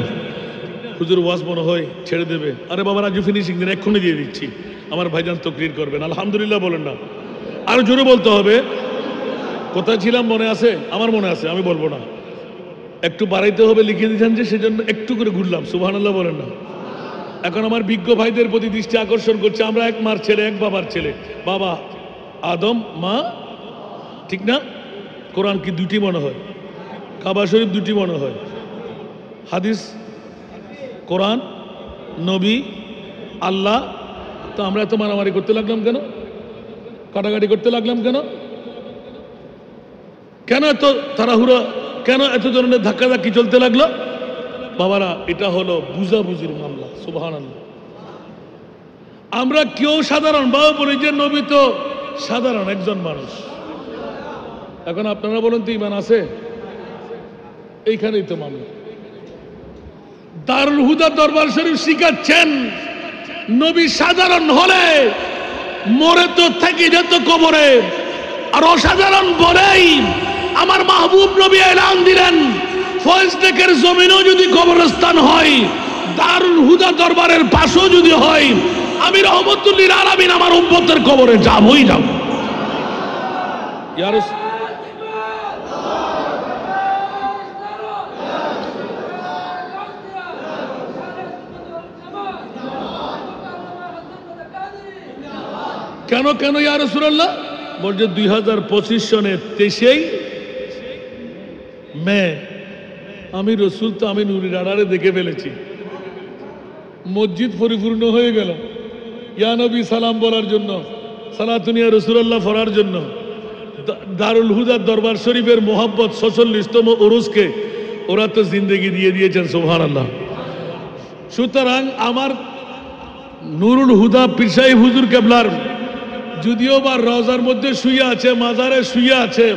হুজুর ওয়াজ মনে হয় ছেড়ে দেবে। আরে বাবা রাজু ফিনিশিং দিন, এক্ষুনি দিয়ে দিচ্ছি। আমার ভাইজান তকরির করবেন, আলহামদুলিল্লাহ বলেন না, আরো জোরে বলতে হবে। কোথায় ছিলাম মনে আছে? আমার মনে আছে, আমি বলবো না। একটু বাড়াইতে হবে লিখে দিয়েছেন যে, সেজন্য একটু করে ঘুরলাম, সুবহানাল্লাহ বলেন না। এখন আমার বিজ্ঞ ভাইদের প্রতি দৃষ্টি আকর্ষণ করছে, আমরা এক মার ছেলে, এক বাবার ছেলে। বাবা আদম, মা, ঠিক না? কোরআন কি দুটি মনে হয়? কাবা শরীফ দুটি মনে হয়? হাদিস, কোরআন, নবী, আল্লাহ। তো আমরা এত মারামারি করতে লাগলাম কেন? কাটাকাটি করতে লাগলাম কেন? কেন এত তাড়াহুড়া? কেন এত ধরনের ধাক্কাধাক্কি চলতে লাগলো? বাবারা, এটা হলো বুঝাবুঝির মামলা, সুবহানাল্লাহ। আমরা কেউ সাধারণ, বাবা বলি যে নবী তো সাধারণ একজন মানুষ। এখন আপনারা বলুন তো ঈমান আছে? এইখানেই তো মামলা। দারুল হুদা দরবার শরীফ শিখাচ্ছেন, নবী সাধারণ হলে মরে তো থেকে যেত কবরে, আর অসাধারণ বলেই আমার মাহবুব নবী এলান দিলেন, ফয়েজটেকের জমিনও যদি কবরস্থান হয়, দারুল হুদা দরবারের পাশেও যদি হয়, আমি রহমতুল লিল আলামিন আমার উম্মতের কবরে যাবই যাব। ইয়া রাসূল, কেন কেন ইয়া রাসূলুল্লাহ? বলছে 2025 সনের 23 মে আমি রসুল তো আমি নুরি রাডারে দেখে ফেলেছি। মসজিদ পরিপূর্ণ হয়ে গেল ইয়া নবী সালাম বলার জন্য, সালাতুন ইয়া রাসূলুল্লাহ পড়ার জন্য। দারুল হুদার দরবার শরীফের মোহাব্বত 46তম উরুসকে ওরা তো জিন্দেগি দিয়ে দিয়েছেন, সুবহানাল্লাহ। সুতরাং আমার নুরুল হুদা পীর সাহেব হুজুর কেবলার যদিও বা রওজার মধ্যে শুয়ে আছে, মাজারে শুয়ে আছে,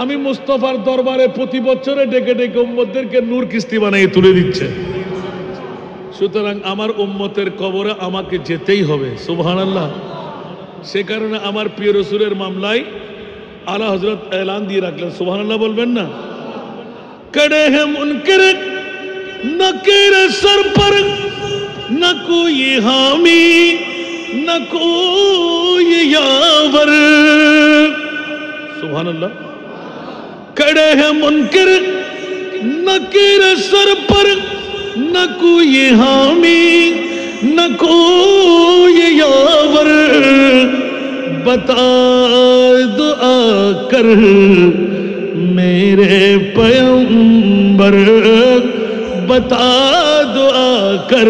আমি মুস্তাফার দরবারে প্রতি বছরে ডেকে ডেকে উম্মতদেরকে নূর কিস্তি বানিয়ে তুলে দিচ্ছে। সুতরাং আমার উম্মতের কবরে আমাকে যেতেই হবে, সুবহানাল্লাহ। সে কারণে আমার প্রিয় রসুলের মামলায় আলা হযরত এলান দিয়ে রাখলেন, সুবহানাল্লাহ বলবেন না? কড়ে হে মুনকির নকির সর পর न कोई हामी न कोई यावर, सुभान अल्लाह। खड़े हैं मुनकिर नकीर सर पर न कोई हामी न कोई यावर, बता दो आकर मेरे पैगंबर, बता दो आकर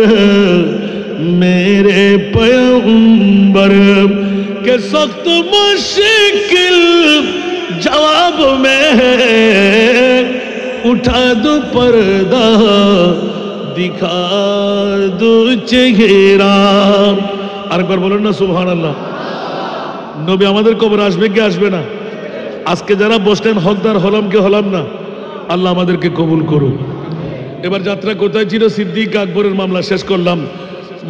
मेरे पैगंबर के सख्त मुश्किल जवाब में उठा दो पर्दा दिखा दो चेहरा। আরেকবার বলুন না সুবহানাল্লাহ। নবী আমাদের কবরে আসবে কি আসবে না? আজকে যারা বসলেন হকদার হলাম কি হলাম না? আল্লাহ আমাদেরকে কবুল করুন। এবার যাত্রা কোথায় ছিল? সিদ্দিক আকবরের মামলা শেষ করলাম,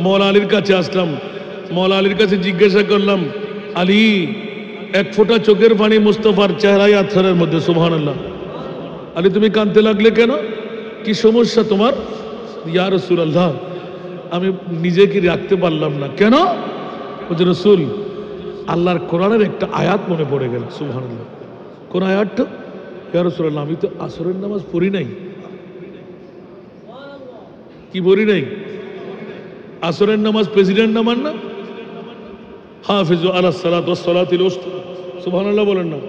মওলা আলীর কাছে আসলাম। মওলা আলীর কাছে জিজ্ঞাসা করলাম, আলী এক ফোঁটা চোখের পানি মুস্তাফার চেহারায় আথরের মধ্যে, সুবহানাল্লাহ। আলী তুমি কাঁদতে লাগলে কেন? কি সমস্যা তোমার? ইয়া রাসূলুল্লাহ আমি নিজেকে রাখতে পারলাম না। কেন? বলছে রাসূল আল্লাহর কোরআনের একটা আয়াত মনে পড়ে গেল, সুবহানাল্লাহ। কোন আয়াতটা? ইয়া রাসূলুল্লাহ আমি তো আসরের নামাজ পড়ি নাই। কি বলি নাই? আসরের নামাজ প্রেসিডেন্ট নামাজ না? হাফিজু আলাস সালাত ওয়াস সালাতিল উসতা, সুবহানাল্লাহ বলেন না?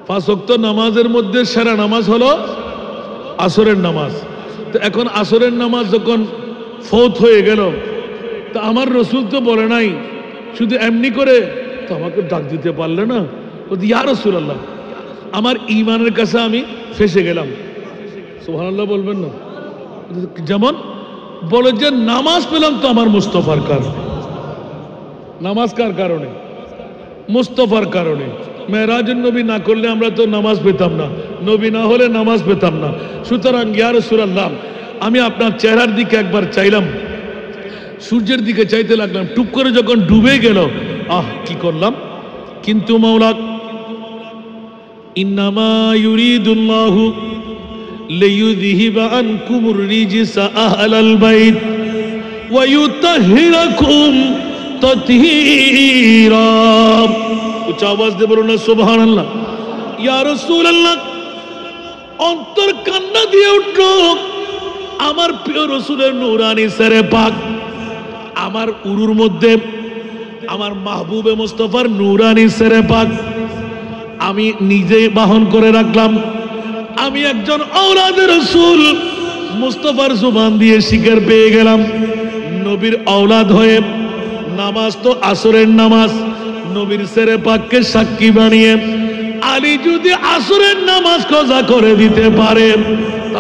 5 ওয়াক্ত নামাজের মধ্যে সেরা নামাজ হলো আসরের নামাজ। তো এখন আসরের নামাজ যখন ফৌত হয়ে গেল, তা আমার রসুল তো বলে নাই শুধু এমনি করে, তো আমাকে ডাক দিতে পারলে না? বলতে ইয়া রাসূলুল্লাহ আমার ঈমানের কাছে আমি ফেসে গেলাম, সুবহানাল্লাহ বলবেন না? যেমন বলে যে নামাজ পেলাম তো আমার মুস্তাফার কারণে। নামাজ কার কারণে? মুস্তাফার কারণে। মেরাজুন নবী না করলে আমরা তো নামাজ পেতাম না, নবী না হলে নামাজ পেতাম না। সুতরাং ইয়া রাসূলুল্লাহ আমি আপনার চেহারার দিকে একবার চাইলাম, সূর্যের দিকে চাইতে লাগলাম, টুক করে যখন ডুবে গেল, আহ কি করলাম। কিন্তু মাওলা ইন্নামা ইউরিদুল্লাহু লিইউযহিবা আনকুমুর রিজসা আহলাল বাইত ওয়া ইউতাহহিরাকুম তাতহীরা। উচ্চ আওয়াজ দিয়ে বলুন না সুবহানাল্লাহ। ইয়া রাসূলুল্লাহ অন্তর কান্না দিয়ে উঠল। আমার প্রিয় রসুলের নূরানি সেরে পাক আমার উরুর মধ্যে, আমার মাহবুবে মুস্তাফার নূরানি সেরে পাক আমি নিজে বাহন করে রাখলাম। আমি একজন আওলাদে রসুল, মুস্তাফার জুবান দিয়ে শিকার পেয়ে গেলাম। নবীর আওলাদ হয়ে নামাজ তো আসরের নামাজ, নবীর সেরে পাককে সাক্ষী বানিয়ে আলী যদি আসরের নামাজ কজা করে দিতে পারে,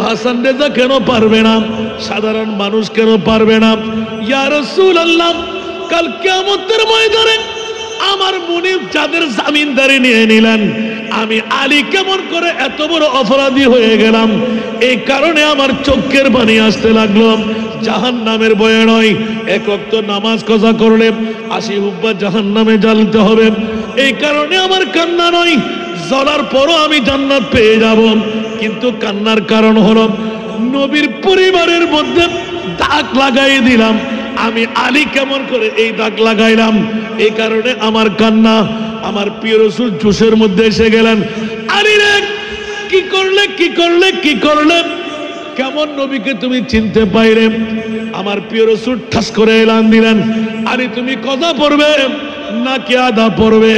হাসান রেজা কেন পারবে না? সাধারণ মানুষ কেন পারবে না? ইয়া রাসূলুল্লাহ কাল কিয়ামতের ময়দানে আমার মুনিব যাদের জামিনদারি নিয়ে নিলেন, আমি আলী কেমন করে এত বড় অপরাধী হয়ে গেলাম? এই কারণে আমার চোখের পানি আসতে লাগলো। জাহান্নামের ভয়ে নয়, এক ওয়াক্ত নামাজ কজা করলে 80 হুব্বা জাহান্নামে জ্বালতে হবে, এই কারণে আমার কান্না নয়। জ্বলার পরও আমি জান্নাত পেয়ে যাব, কিন্তু কান্নার কারণ হলো নবীর পরিবারের মধ্যে দাগ লাগাই দিলাম। আমি আলী কেমন করে এই দাগ লাগাইলাম, এই কারণে আমার কান্না। আমার প্রিয় রাসূল জোশের মধ্যে এসে গেলেন, আলী রে কি করলে কি করলে কি করলে, কেমন নবীকে তুমি চিনতে পাইলে? আমার প্রিয় রাসূল ঠাস করে এলান দিলেন, আলী তুমি কজা পড়বে, নাকি আধা পড়বে।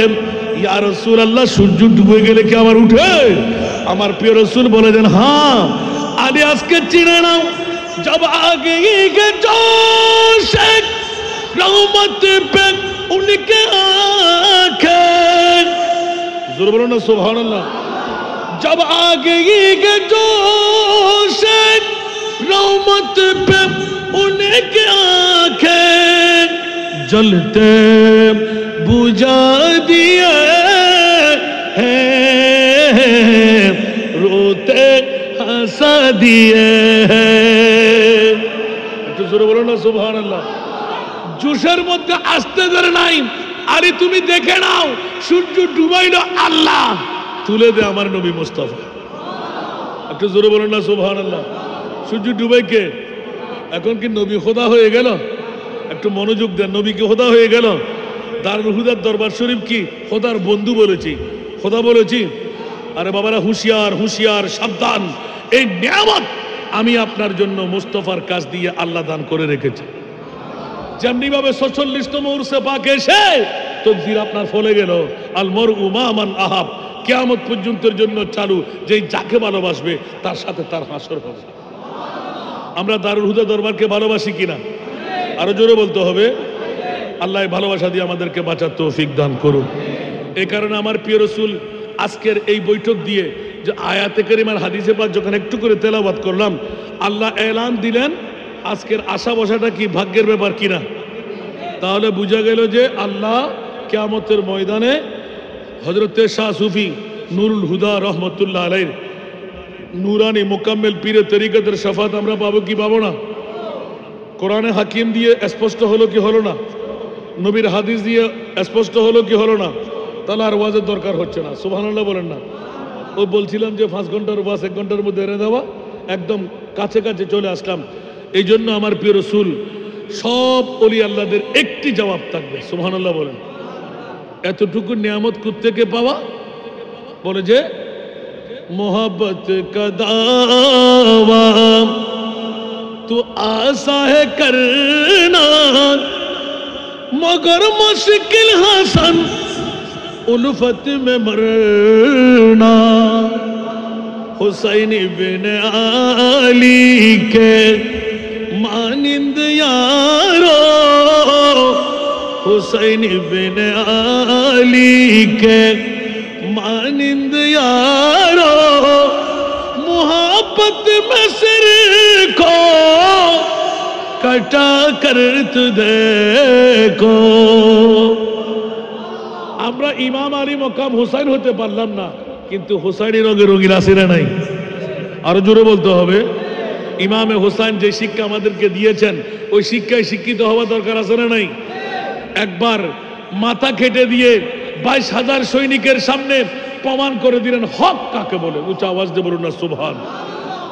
ইয়া রাসূলুল্লাহ, সূর্য ডুবে গেলে কি আবার উঠে? আমার প্রিয় রাসূল বলে দেন, হ্যাঁ। আরে আজকে চিনে নাও, जब आगे जोश रहमत पे उनके आंखें, जोर बोलो ना सुभान अल्लाह। जब आगे जोश रहमत पे उनके आंखें, जलते बुझा दिए हैं, रोते हंसा दिए हैं। একটু জোরে বলো না সুবহানাল্লাহ। জোশের মধ্যে আসতে ধরে নাই। আরে তুমি দেখে নাও, সূর্য ডুবাইলো আল্লাহ, তুলে দে আমার নবী মুস্তাফা। একটু জোরে বলো না সুবহানাল্লাহ। সূর্য ডুবাই কে? এখন কি নবী খোদা হয়ে গেল? একটু মনোযোগ দেন, নবী কি খোদা হয়ে গেল? দারুল হুদার দরবার শরীফ কি খোদার বন্ধু বলেছি? খোদা বলেছি? আরে বাবারা, হুঁশিয়ার হুঁশিয়ার, সাবধান। এই নিয়ামত আমি আপনার জন্য মুস্তাফার কাছ দিয়ে আল্লাহ দান করে রেখেছি। যেমনি ভাবে ৪৬তম উরসে পাক এসে তকদির আপনার ফলে গেল, আল মারউ মা মান আহাব, কিয়ামত পর্যন্তের জন্য চালু, যে যাকে ভালোবাসবে তার সাথে তার হাসর হবে। আমরা দারুল হুদা দরবারকে ভালোবাসি কিনা? আরো জোরে বলতে হবে। আল্লাহ ভালোবাসা দিয়ে আমাদেরকে বাঁচার তৌফিক দান করুন। এই কারণে আমার প্রিয় রাসূল আজকের এই বৈঠক দিয়ে যে আয়াতে কারিমার হাদিসে পাক যখন একটু করে তেলাওয়াত করলাম, আল্লাহ এলান দিলেন আজকের আশা বসাটা কি ভাগ্যের ব্যাপার কিনা। তাহলে বোঝা গেল যে আল্লাহ কিয়ামতের ময়দানে হযরতে শাহ সুফি নুরুল হুদা রহমতুল্লাহ আলাইহির নুরানি মুকাম্মেল পীরে তরিকতের শাফাত আমরা পাবো কি পাবো না? কোরআনে হাকিম দিয়ে স্পষ্ট হলো কি হলো না? নবীর হাদিস দিয়ে স্পষ্ট হলো কি হলো না? তাহলে আর ওয়াজের দরকার হচ্ছে না। সুবহানাল্লাহ বলেন না। ও বলছিলাম যে 5 ঘন্টার ওয়াজ 1 ঘন্টার মধ্যে এনে দেওয়া, একদম কাছে কাছে চলে আসলাম। এই জন্য আমার প্রিয় রাসূল সব ওলি আল্লাহদের একটি জবাব থাকবে। সুবহানাল্লাহ বলেন। এতটুকু নিয়ামত কোত্থেকে পাওয়া? বলে যে मोहब्बत का दावा तो आसा है करना, मगर मुश्किल हसन उल्फत में मरना। हुसैन बिन आली के मानिंद यारो, हुसैन बिन आली के मानिंद यारो, मोहब्बत में सिर को कटा कर तू देखो। আমরা ইমাম আলী মকাম হুসাইন হতে পারলাম না, কিন্তু হুসাইনি রঙে রঙিন আছে না নাই? আরো জোরে বলতে হবে। ইমামে হুসাইন যে শিক্ষা আমাদেরকে দিয়েছেন, ওই শিক্ষায় শিক্ষিত হওয়া দরকার আছে না নাই? একবার মাথা কেটে দিয়ে 22,000 সৈনিকের সামনে প্রমাণ করে দিলেন হক কাকে বলে। উচ্চ আওয়াজ দিয়ে বলুন না সুবহান।